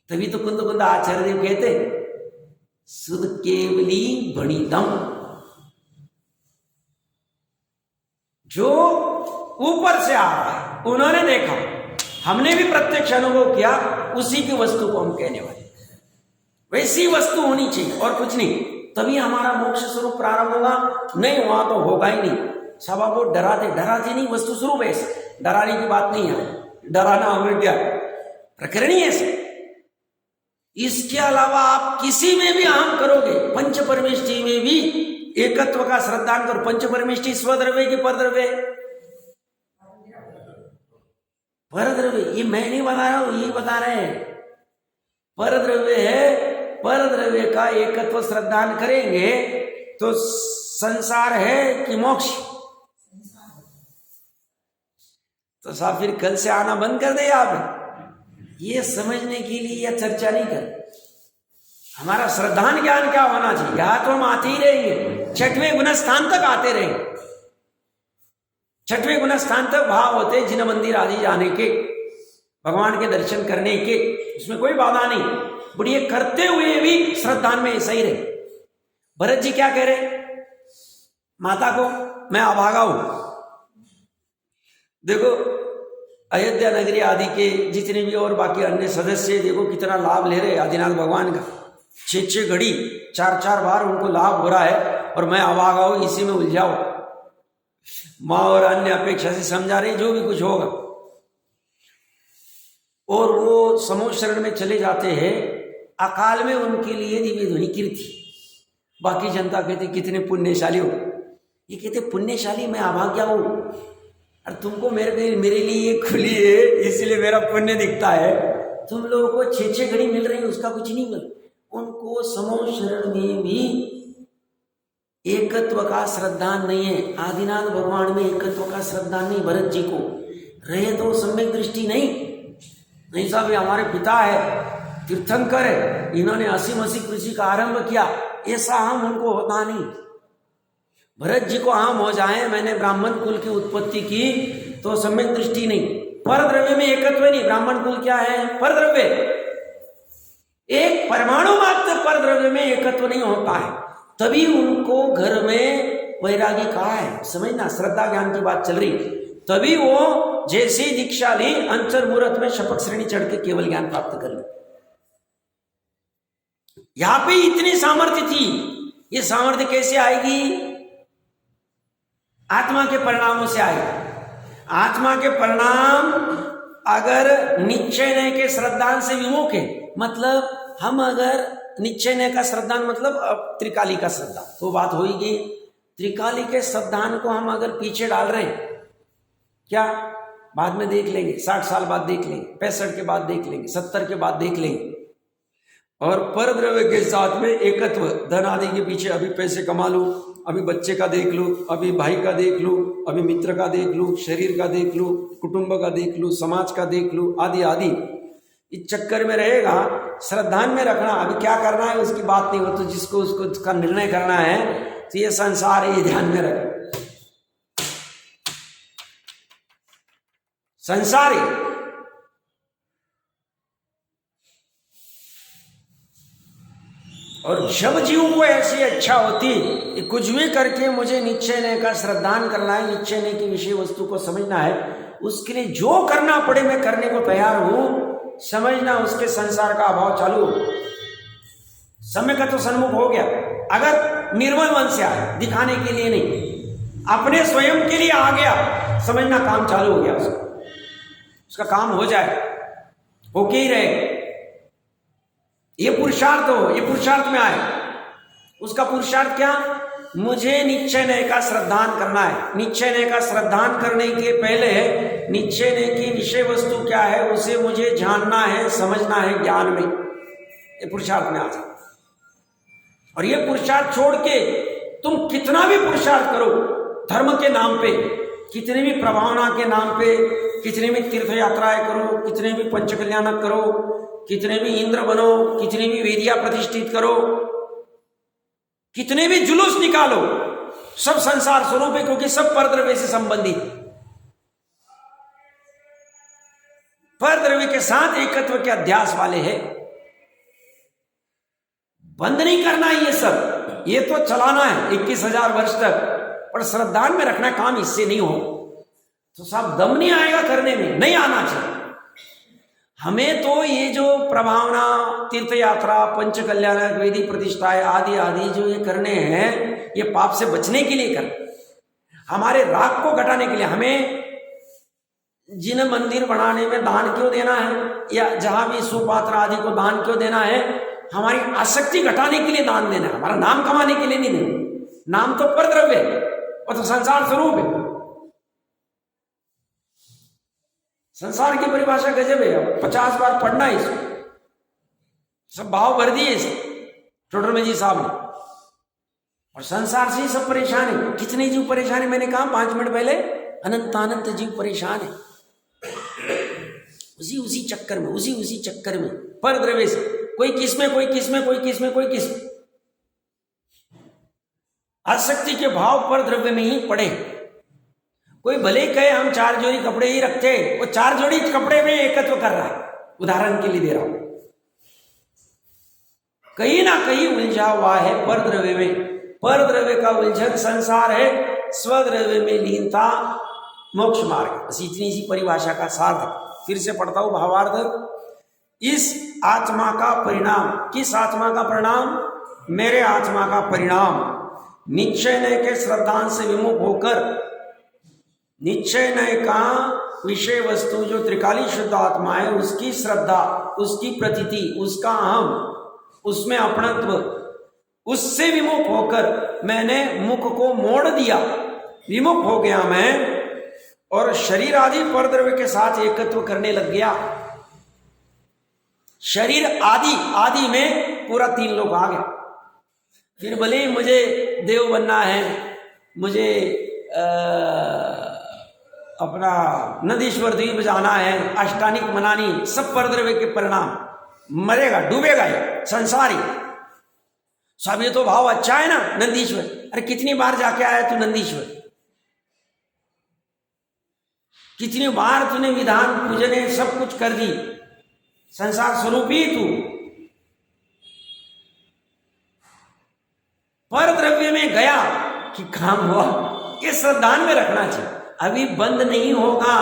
तभी तो कुंद कुंद आचार्य देव कहते सुध केवली भणितम, जो ऊपर से आ रहा है उन्होंने देखा, हमने भी प्रत्यक्ष अनुभव किया, उसी की वस्तु को हम कहने वाले। वैसी वस्तु होनी चाहिए और कुछ नहीं, तभी हमारा मोक्ष स्वरूप प्रारंभ होगा। नहीं हुआ तो होगा ही नहीं। सब आपको डराते नहीं, वस्तु स्वरूप ऐसा, डराने की बात नहीं है, डराना हमें क्या प्रकरण ही ऐसे। इसके अलावा आप किसी में भी अहम करोगे, पंच परमेष्टि में भी एकत्व का श्रद्धान करो। पंच परमेष्टि स्वद्रव्य की परद्रव्य, परद्रव्य, ये मैं नहीं बता रहा हूं, ये बता रहे हैं, परद्रव्य है। परद्रव्य का एकत्व श्रद्धान करेंगे तो संसार है कि मोक्ष। तो साहब फिर कल से आना बंद कर दे। आप ये समझने के लिए यह चर्चा नहीं कर, हमारा श्रद्धान ज्ञान क्या होना चाहिए। या तो हम आते ही रहेंगे, छठवें गुणस्थान तक आते रहेंगे। छठवें गुणस्थान तक भाव होते जिन मंदिर आदि जाने के, भगवान के दर्शन करने के, उसमें कोई बाधा नहीं। बट ये करते हुए भी श्रद्धान में ऐसा ही रहे। भरत जी क्या कह रहे, माता को मैं अभागा हूं। देखो अयोध्या नगरी आदि के जितने भी और बाकी अन्य सदस्य, देखो कितना लाभ ले रहे आदिनाथ भगवान का। 6 घड़ी 4 बार उनको लाभ हो रहा है, और मैं अभागा हूं, इसी में उलझाओ। माँ और अन्य अपेक्षा से समझा रहे जो भी कुछ होगा। और वो समूह शरण में चले जाते हैं, अकाल में उनके लिए दिव्य ध्वनि कीर्ति। बाकी जनता कहते कितने पुण्यशाली हो, ये कहते पुण्यशाली मैं अभाग्या हूं, और तुमको मेरे लिए ये खुली है, इसलिए मेरा पुण्य दिखता है। तुम लोगों को 6 घड़ी मिल रही है, उसका कुछ नहीं मिल। उनको समूह शरण में भी एकत्व का श्रद्धान नहीं है। आदिनाथ भगवान में एकत्व का श्रद्धान नहीं। भरत जी को रहे तो सम्यक दृष्टि नहीं साहब, ये हमारे पिता है, तीर्थंकर है, इन्होंने 80 कृषि का आरंभ किया, ऐसा हम उनको होता नहीं। भरत जी को आम हो जाए मैंने ब्राह्मण कुल की उत्पत्ति की, तो सम्यक दृष्टि नहीं। परद्रव्य में एकत्व नहीं। ब्राह्मण कुल क्या है, परद्रव्य, एक परमाणु मात्र परद्रव्य में एकत्व नहीं होता है। तभी उनको घर में वैरागी कहा है, समझना, श्रद्धा ज्ञान की बात चल रही। तभी वो जैसे दीक्षा ली, अंतर मुहूर्त में शपथ श्रेणी चढ़ के केवल ज्ञान प्राप्त कर ली। यहां पे इतनी सामर्थ्य थी। ये सामर्थ्य कैसे आएगी, आत्मा के परिणामों से आएगी। आत्मा के परिणाम अगर निश्चय के श्रद्धान से विमुख है, मतलब हम अगर निश्चय का श्रद्धान मतलब त्रिकाली का श्रद्धा, तो बात होगी। त्रिकाली के श्रद्धान को हम अगर पीछे डाल रहे हैं, क्या बाद में देख लेंगे, 60 साल बाद देख लेंगे, 65 के बाद देख लेंगे, 70 के बाद देख लेंगे। और परद्रव्य के साथ में एकत्व, धन आदि के पीछे अभी पैसे कमा लूं, अभी बच्चे का देख लूं, अभी भाई का देख लूं, अभी मित्र का देख लूं, शरीर का देख लूं, कुटुंब का देख लूं, समाज का देख लूं, आदि आदि। इस चक्कर में रहेगा। श्रद्धान में रखना, अभी क्या करना है उसकी बात नहीं हो, तो जिसको उसका निर्णय करना है, तो ये संसार है, ये ध्यान में रखें। संसार है। और जब जीव को ऐसी इच्छा होती कि कुछ भी करके मुझे निश्चय का श्रद्धान करना है, निश्चय की विषय वस्तु को समझना है, उसके लिए जो करना पड़े मैं करने को तैयार हूं, समझना उसके संसार का अभाव चालू हो। समय का तो सन्मुख हो गया। अगर निर्मल मन से आया, दिखाने के लिए नहीं, अपने स्वयं के लिए आ गया, समझना काम चालू हो गया। उसका काम हो जाए, होके ही रहे। ये पुरुषार्थ हो, ये पुरुषार्थ में आए। उसका पुरुषार्थ क्या, मुझे निश्चय का श्रद्धान करना है। निश्चय का श्रद्धान करने के पहले निश्चय की विषय वस्तु क्या है उसे मुझे जानना है, समझना है ज्ञान में। ये पुरुषार्थ में आ जाए। और ये पुरुषार्थ छोड़ के तुम कितना भी पुरुषार्थ करो धर्म के नाम पे, कितने भी प्रभावना के नाम पे कितने भी तीर्थ यात्राएं करो, कितने भी पंचकल्याणक करो, कितने भी इंद्र बनो, कितनी भी वेदियां प्रतिष्ठित करो, कितने भी जुलूस निकालो, सब संसार स्वरूप है, क्योंकि सब परद्रव्य से संबंधित, परद्रव्य के साथ एकत्व के अध्यास वाले हैं। बंद नहीं करना है ये सब, ये तो चलाना है 21,000 वर्ष तक, पर श्रद्धान में रखना काम इससे नहीं हो तो सब दम नहीं आएगा करने में, नहीं आना चाहिए हमें। तो ये जो प्रभावना, तीर्थ यात्रा, पंच कल्याण, वेदी प्रतिष्ठाएं आदि आदि जो ये करने हैं, ये पाप से बचने के लिए कर, हमारे राग को घटाने के लिए। हमें जिन मंदिर बनाने में दान क्यों देना है, या जहां भी सुपात्र आदि को दान क्यों देना है, हमारी आसक्ति घटाने के लिए दान देना है, हमारा नाम कमाने के लिए नहीं देना। नाम तो परद्रव्य है, वो तो संसार स्वरूप है। संसार की परिभाषा गजब है, 50 बार पढ़ना है इसको, सब भाव भर दिए इसे टोटल जी साहब ने। और संसार से ही सब परेशान है। कितने जीव परेशान है, मैंने कहा 5 मिनट पहले, अनंत जीव परेशान है उसी चक्कर में, उसी चक्कर में, परद्रव्य से। कोई किसमें, कोई किसमें, कोई किसमें, कोई किसमें। आसक्ति के भाव परद्रव्य में ही पड़े। कोई भले ही कहे हम 4 जोड़ी कपड़े ही रखते, वो 4 जोड़ी कपड़े में एकत्व कर रहा है। उदाहरण के लिए दे रहा हूं, कहीं ना कहीं उलझा हुआ है परद्रव्य में। परद्रव्य का उलझन संसार है, स्वद्रव्य में लीनता मोक्ष मार्ग। बस इतनी सी परिभाषा का सार है। फिर से पढ़ता हूं भावार्थ। इस आत्मा का परिणाम, किस आत्मा का परिणाम? मेरे आत्मा का परिणाम निश्चय नय के श्रद्धांत से विमुख होकर, निश्चय नय का विषय वस्तु जो त्रिकाली शुद्ध आत्मा है, उसकी श्रद्धा, उसकी प्रतीति, उसका अहम, उसमें अपनत्व, उससे विमुख होकर मैंने मुख को मोड़ दिया, विमुख हो गया मैं, और शरीर आदि परद्रव्य के साथ एकत्व करने लग गया। शरीर आदि में पूरा 3 लोग आ गया। फिर भले ही मुझे देव बनना है, मुझे अपना नदीश्वर द्वीप जाना है, अष्टानिक मनानी, सब परद्रव्य के परिणाम। मरेगा, डूबेगा ये संसारी। सब ये तो भाव अच्छा है ना, नंदीश्वर। अरे कितनी बार जाके आया तू नंदीश्वर? कितनी बार तूने विधान पूजने सब कुछ कर दी, संसार स्वरूप ही तू। परद्रव्य में गया कि काम हुआ, ये श्रद्धान में रखना चाहिए। अभी बंद नहीं होगा।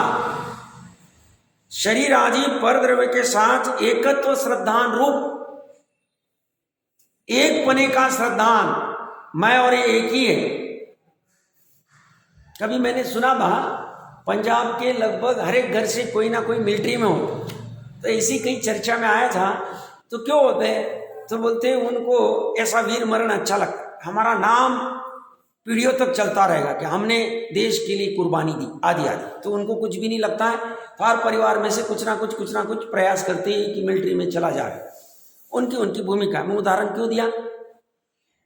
शरीर आदि परद्रव्य के साथ एकत्व श्रद्धान रूप, एक पने का श्रद्धान, मैं और ये एक ही है। कभी मैंने सुना था पंजाब के लगभग हर एक घर से कोई ना कोई मिलिट्री में हो, तो इसी कहीं चर्चा में आया था। तो क्यों होते हैं? तो बोलते हैं उनको ऐसा वीर मरण अच्छा लगता, हमारा नाम पीढ़ियों तक चलता रहेगा कि हमने देश के लिए कुर्बानी दी आदि आदि। तो उनको कुछ भी नहीं लगता है, हर परिवार में से कुछ ना कुछ प्रयास करते हैं कि मिलिट्री में चला जाए। उनकी भूमिका। मैं उदाहरण क्यों दिया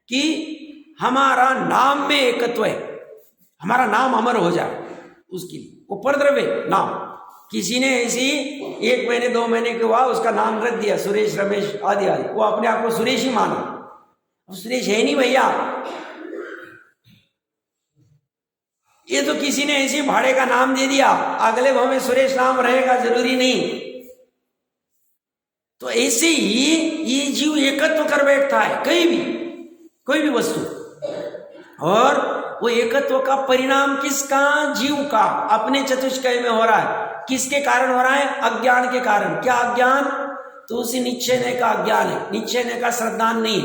कि हमारा नाम में एकत्व है, हमारा नाम अमर हो जाए, उसके लिए वो परद्रव्य नाम। किसी ने ऐसी 1 महीने 2 महीने के बाद उसका नाम रख दिया सुरेश, रमेश आदि आदि, वो अपने आप को सुरेश ही माना। अब सुरेश है नहीं भैया, ये तो किसी ने ऐसी भाड़े का नाम दे दिया, अगले भाव में सुरेश नाम रहेगा, जरूरी नहीं। तो ऐसे ही ये जीव एकत्व कर बैठता है कहीं भी, कोई भी वस्तु, और वो एकत्व का परिणाम किसका? जीव का, अपने चतुष्कय में हो रहा है। किसके कारण हो रहा है? अज्ञान के कारण। क्या अज्ञान? तो उसी निश्चय का अज्ञान है, निश्चय का श्रद्धान नहीं।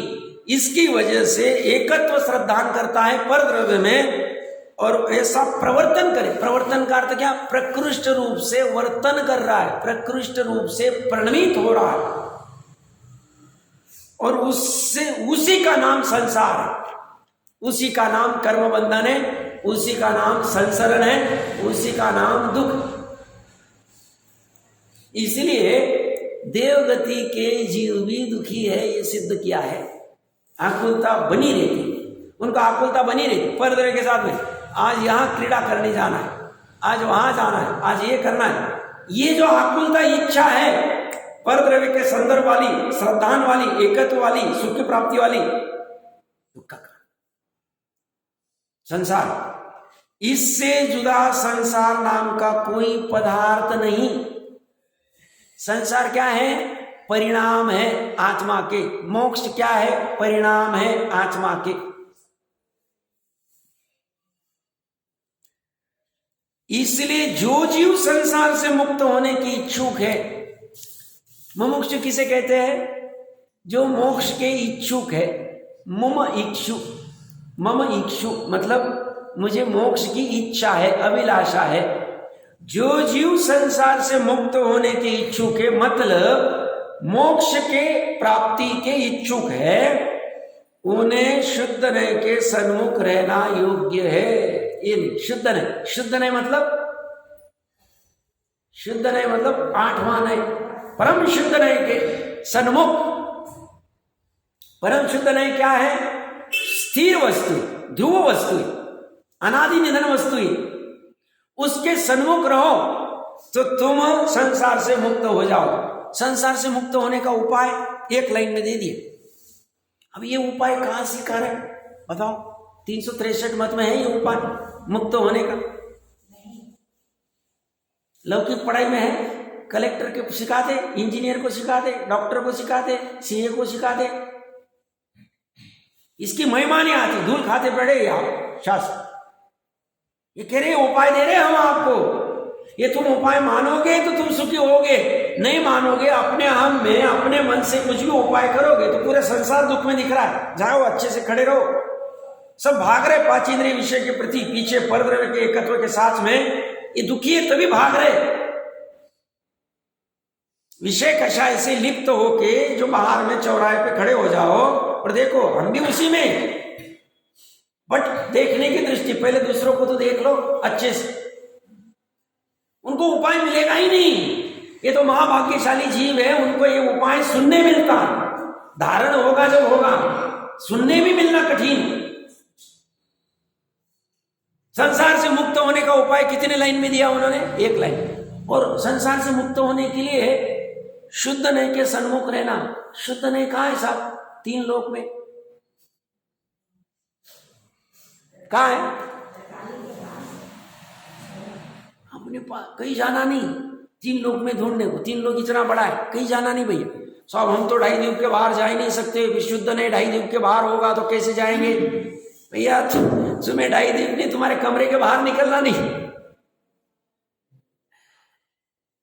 इसकी वजह से एकत्व श्रद्धान करता है परद्रव्य में, और ऐसा प्रवर्तन करे। प्रवर्तन का अर्थ क्या? प्रकृष्ट रूप से वर्तन कर रहा है, प्रकृष्ट रूप से परिणमित हो रहा है, और उससे उसी का नाम संसार है, उसी का नाम कर्म बंधन है, उसी का नाम संसरण है, उसी का नाम दुख। इसलिए देवगति के जीव भी दुखी है, ये सिद्ध किया है। आकुलता बनी रहती, उनका आकुलता बनी रहती परद्रव्य के साथ में। आज यहाँ क्रीड़ा करने जाना है, आज वहां जाना है, आज ये करना है, ये जो आकुलता इच्छा है पर द्रव्य के संदर्भ वाली, श्रद्धान वाली, एकत्व वाली, सुख की प्राप्ति वाली, दुख का संसार, इससे जुदा संसार नाम का कोई पदार्थ नहीं। संसार क्या है? परिणाम है आत्मा के। मोक्ष क्या है? परिणाम है आत्मा के। इसलिए जो जीव संसार से मुक्त होने की इच्छुक है, मुमुक्षु किसे कहते हैं? जो मोक्ष के इच्छुक है। मम इच्छु, मम इच्छु मतलब मुझे मोक्ष की इच्छा है, अभिलाषा है। जो जीव संसार से मुक्त होने के इच्छुक है, मतलब मोक्ष के प्राप्ति के इच्छुक है, उन्हें शुद्ध नय के सन्मुख रहना योग्य है। ये नहीं, शुद्ध नय, शुद्ध नय मतलब, शुद्ध नय मतलब आठवां नय, परम शुद्ध नय के सन्मुख। परम शुद्ध नय क्या है? स्थिर वस्तु, ध्रुव वस्तु, अनादि निधन वस्तु, उसके सन्मुख रहो तो तुम संसार से मुक्त हो जाओ। संसार से मुक्त होने का उपाय एक लाइन में दे दिए। अब ये उपाय कहां सीखा रहे बताओ? 363 मत में है ये उपाय मुक्त होने का? लौकिक पढ़ाई में है? कलेक्टर के सिखाते, इंजीनियर को सिखाते, डॉक्टर को सिखाते, सीए को सिखाते। इसकी महिमा नहीं आती, धूल खाते पड़े आप शास्त्र। ये कह रहे उपाय दे रहे हम आपको, ये तुम उपाय मानोगे तो तुम सुखी होगे, नहीं मानोगे अपने हम में अपने मन से कुछ भी उपाय करोगे तो पूरे संसार दुख में दिख रहा है। जाओ अच्छे से खड़े रहो। सब भाग रहे पांचेंद्रिय विषय के प्रति, पीछे परद्रव्य के एकत्व के साथ में ये दुखी है तभी भाग रहे। विषय कषाय से लिप्त होके जो बाहर में चौराहे पे खड़े हो जाओ और देखो हम भी उसी में, बट देखने की दृष्टि पहले दूसरों को तो देख लो अच्छे से। उनको उपाय मिलेगा ही नहीं, ये तो महाभाग्यशाली जीव है, उनको ये उपाय सुनने मिलता, धारण होगा जब होगा, सुनने भी मिलना कठिन। संसार से मुक्त होने का उपाय कितने लाइन में दिया उन्होंने? एक लाइन। और संसार से मुक्त होने के लिए शुद्ध नय के सन्मुख रहना। शुद्ध नय कहां है साहब? 3 लोक में। कहां है? अपने पास कहीं जाना नहीं, 3 लोक में ढूंढने को। 3 लोक इतना बड़ा है, कहीं जाना नहीं भैया साहब। हम तो 2.5 द्वीप के बाहर जा ही नहीं सकते, विशुद्ध नय 2.5 द्वीप के बाहर होगा तो कैसे जाएंगे भैया? तुम्हें 2.5 द्वीप नहीं, तुम्हारे कमरे के बाहर निकलना नहीं।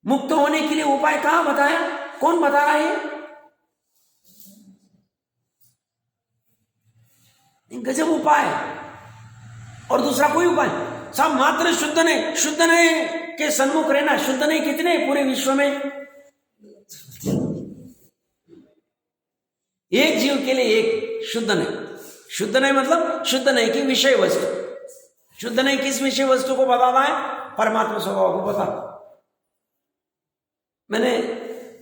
मुक्त होने के लिए उपाय कहां बताया? कौन बता रहा है? गजब उपाय। और दूसरा कोई उपाय साहब? मात्र शुद्ध नय, शुद्ध नय के सन्मुख रहना। शुद्ध नय कितने पूरे विश्व में? एक जीव के लिए एक शुद्ध नय। शुद्ध नय मतलब शुद्ध नय की विषय वस्तु। शुद्ध नय किस विषय वस्तु को बताना है? परमात्मा स्वभाव को बता। मैंने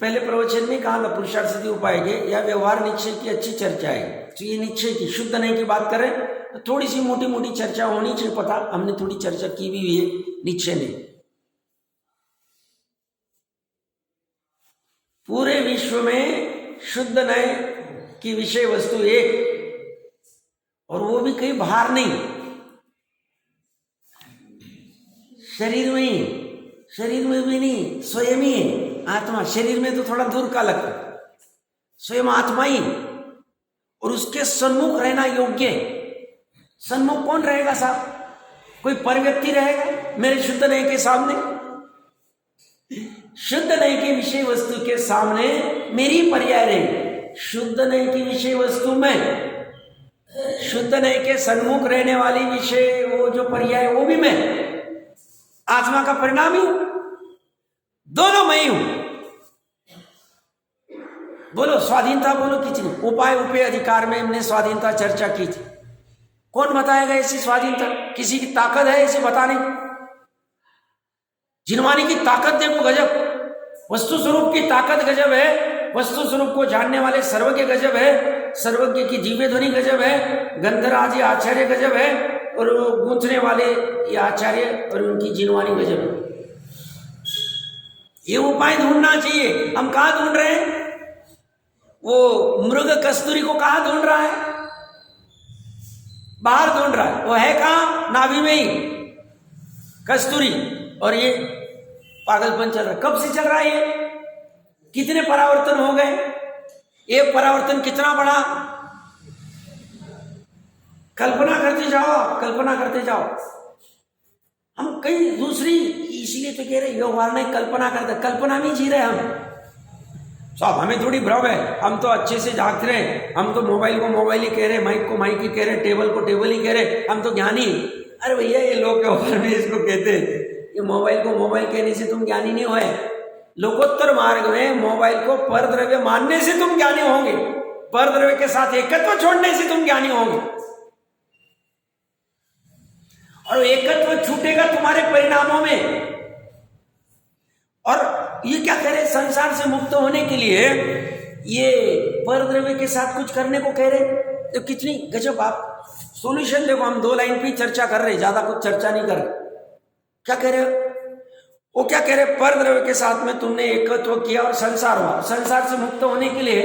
पहले प्रवचन में कहा था पुरुषार्थ सिद्धि उपाय के या व्यवहार निश्चय की अच्छी चर्चा है। तो ये निश्चय की, शुद्ध नय की बात करें तो थोड़ी सी मोटी मोटी चर्चा होनी चाहिए। पता हमने थोड़ी चर्चा की भी है निश्चय ने। पूरे विश्व में शुद्ध नय की विषय वस्तु एक, और वो भी कहीं बाहर नहीं, शरीर में ही। शरीर में भी नहीं, स्वयं ही है आत्मा। शरीर में तो थोड़ा दूर का लगता, स्वयं आत्मा ही। और उसके सन्मुख रहना योग्य है। सन्मुख कौन रहेगा साहब? कोई पर व्यक्ति रहेगा मेरे शुद्ध नय के सामने? शुद्ध नय की विषय वस्तु के सामने मेरी पर्याय रहेगी। शुद्ध नय की विषय वस्तु में, शुद्ध नय के सन्मुख रहने वाली विषय वो जो पर्याय वो भी मैं, आत्मा का परिणाम ही हूं, दोनों मैं ही हूं। बोलो स्वाधीनता बोलो कितनी? उपाय उपय अधिकार में हमने स्वाधीनता चर्चा की थी। कौन बताएगा ऐसी स्वाधीनता? किसी की ताकत है ऐसे बताने की? जिनवानी की ताकत देखो गजब, वस्तु स्वरूप की ताकत गजब है, वस्तु स्वरूप को जानने वाले सर्वज्ञ गजब है, सर्वज्ञ की दिव्य ध्वनि गजब है, गंधराज आचार्य गजब है, और वो गूंथने वाले ये आचार्य और उनकी जिनवानी गजब। ये उपाय ढूंढना चाहिए। हम कहाँ ढूंढ रहे हैं? वो मृग कस्तूरी को कहाँ ढूंढ रहा है? बाहर ढूंढ रहा है। वो है कहाँ? नाभि में ही कस्तूरी। और ये पागलपन चल रहा है। कब से चल रहा है ये? कितने परावर्तन हो गए? एक परावर्तन कितना बड़ा? कल्पना करते जाओ, कल्पना करते जाओ। हम कई दूसरी, इसलिए तो कह रहे व्यवहार नहीं, कल्पना करते, कल्पना में जी रहे हम साहब। हमें थोड़ी भ्रम है, हम तो अच्छे से जाग रहे हैं। हम तो मोबाइल को मोबाइल ही कह रहे, माइक को माइक ही कह रहे, टेबल को टेबल ही कह रहे, हम तो ज्ञानी। अरे भैया, ये लोक व्यवहार में इसको कहते हैं। ये मोबाइल को मोबाइल कहने से तुम ज्ञानी नहीं हुए। लोकोत्तर मार्ग में मोबाइल को परद्रव्य मानने से तुम ज्ञानी होंगे, परद्रव्य के साथ एकत्व छोड़ने से तुम ज्ञानी होंगे। और एकत्व छूटेगा तुम्हारे परिणामों में। और ये क्या कह रहे? संसार से मुक्त होने के लिए ये परद्रव्य के साथ कुछ करने को कह रहे। तो कितनी गजब। आप सॉल्यूशन देखो, हम 2 लाइन पे चर्चा कर रहे, ज्यादा कुछ चर्चा नहीं कर रहे। क्या कह रहे? वो क्या कह रहे? परद्रव्य के साथ में तुमने एकत्व किया और संसार हुआ। संसार से मुक्त होने के लिए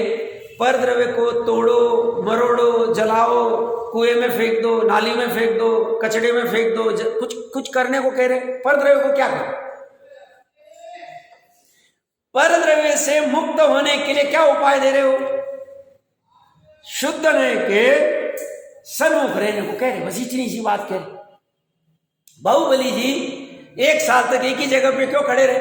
परद्रव्य को तोड़ो, मरोड़ो, जलाओ, कुएं में फेंक दो, नाली में फेंक दो, कचड़े में फेंक दो, कुछ कुछ करने को कह रहे। परद्रव्य को क्या करें? परद्रव्य से मुक्त होने के लिए क्या उपाय दे रहे हो? शुद्ध रहने के सन्मुख रहने को कह रहे। बस इतनी सी बात कह रहे। बाहुबली जी 1 साल तक एक ही जगह पे क्यों खड़े रहे?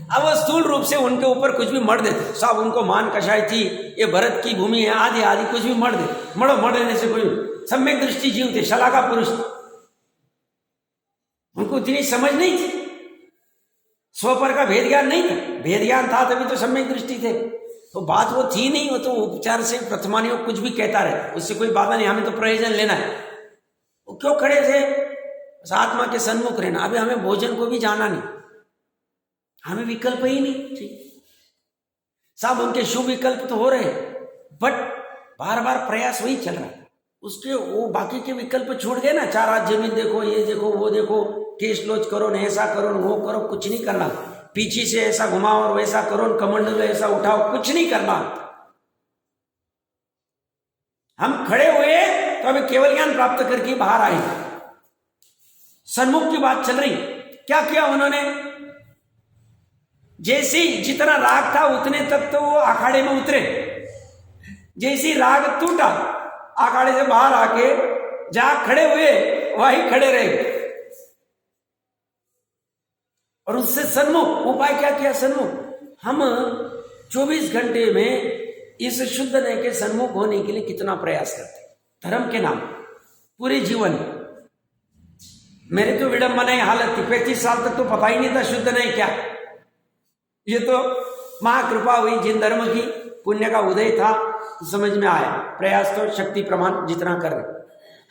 अब वो स्थूल रूप से उनके ऊपर कुछ भी मर देते साहब। उनको मान कषाय थी, ये भरत की भूमि है, आदि आदि कुछ भी मर दे, मर देने से कोई सम्यक दृष्टि जीव थे, शलाका पुरुष। उनको इतनी समझ नहीं थी, स्वपर का भेद ज्ञान नहीं था। भेद ज्ञान था तभी तो सम्यक दृष्टि थे। तो बात वो थी नहीं। वो तो उपचार से प्रथमानियों कुछ भी कहता रहे, उससे कोई बात नहीं, हमें तो प्रयोजन लेना है। वो क्यों खड़े थे? आत्मा के सन्मुख रहना। अभी हमें भोजन को भी जाना नहीं, हमें विकल्प ही नहीं। ठीक साहब, उनके शुभ विकल्प तो हो रहे, बट बार बार प्रयास वही चल रहा है। उसके वो बाकी के विकल्प छूट गए ना। 4 हाथ जमीन देखो, ये देखो, वो देखो, केश लोच करो, न ऐसा करो, न वो करो, कुछ नहीं करना। पीछे से ऐसा घुमाओ और वैसा करो, न कमंडल ऐसा उठाओ, कुछ नहीं करना। हम खड़े हुए तो अभी केवल ज्ञान प्राप्त करके बाहर आए। सन्मुख की बात चल रही। क्या किया उन्होंने? जैसे जितना राग था उतने तक तो वो अखाड़े में उतरे। जैसी राग टूटा, अखाड़े से बाहर आके जहां खड़े हुए वहीं खड़े रहे। और उससे सन्मुख उपाय क्या किया? सन्मुख हम 24 घंटे में इस शुद्ध नय के सन्मुख होने के लिए कितना प्रयास करते। धर्म के नाम पूरे जीवन। मेरी तो विडंबनाएं हालत थी। 35 साल तक तो पता ही नहीं था शुद्ध नय क्या। ये तो महाकृपा हुई, जिन धर्म की पुण्य का उदय था, समझ में आया। प्रयास तो शक्ति प्रमाण जितना कर रहे।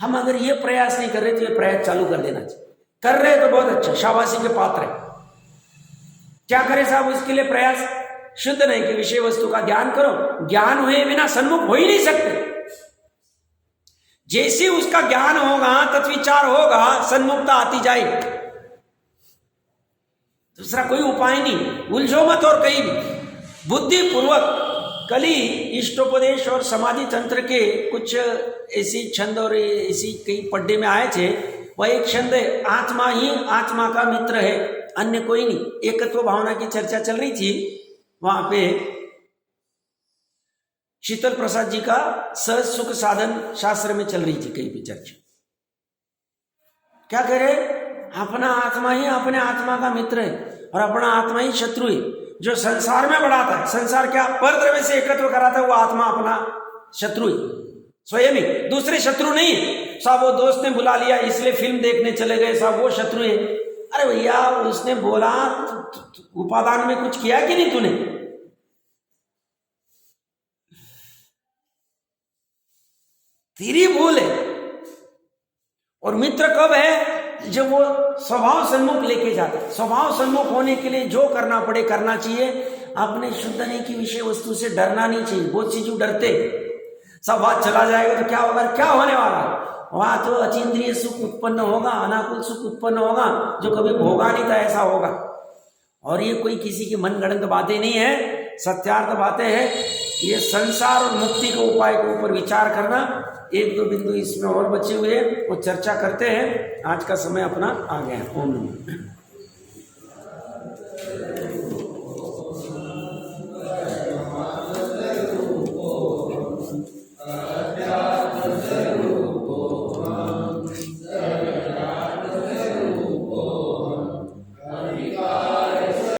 हम अगर ये प्रयास नहीं कर रहे तो ये प्रयास चालू कर देना चाहिए। कर रहे तो बहुत अच्छा, शाबाशी के पात्र है। क्या करें साहब उसके लिए प्रयास? शुद्ध नहीं कि विषय वस्तु का ज्ञान करो। ज्ञान हुए बिना सन्मुख हो ही नहीं सकते। जैसे उसका ज्ञान होगा, तत्विचार होगा, सन्मुखता आती जाएगी। दूसरा कोई उपाय नहीं। उलझो मत और कहीं भी बुद्धि पूर्वक। कल ही इष्टोपदेश और समाधि तंत्र के कुछ ऐसी छंद और ऐसी कई पड्डे में आए थे। वह एक छंद है, आत्मा ही आत्मा का मित्र है, अन्य कोई नहीं। एकत्व भावना की चर्चा चल रही थी। वहां पे शीतल प्रसाद जी का सहज सुख साधन शास्त्र में चल रही थी कहीं भी चर्चा। क्या कह रहे? अपना आत्मा ही अपने आत्मा का मित्र है और अपना आत्मा ही शत्रु है। जो संसार में बढ़ाता है, संसार क्या परद्रव्य से एकत्व कराता है, वो आत्मा अपना शत्रु है स्वयं ही, दूसरे शत्रु नहीं। साहब वो दोस्त ने बुला लिया इसलिए फिल्म देखने चले गए, साहब वो शत्रु है। अरे भैया, उसने बोला उपादान में कुछ किया कि नहीं तूने? तेरी भूल है। और मित्र कब है? जब वो स्वभाव सन्मुख लेके जाता है। स्वभाव सन्मुख होने के लिए जो करना पड़े करना चाहिए। अपने शुद्ध नहीं की विषय वस्तु से डरना नहीं चाहिए। बहुत सी जो डरते सब बात चला जाएगा तो क्या होगा, क्या होने वाला है? वहाँ तो अचेंद्रिय सुख उत्पन्न होगा, अनाकुल सुख उत्पन्न होगा, जो कभी भोगा नहीं था ऐसा होगा। और ये कोई किसी की मनगढ़ंत बातें नहीं है, सत्यार्थ बातें हैं। ये संसार और मुक्ति के उपाय के ऊपर विचार करना। एक दो बिंदु इसमें और बचे हुए हैं, वो चर्चा करते हैं। आज का समय अपना आ गया। ओम नमः।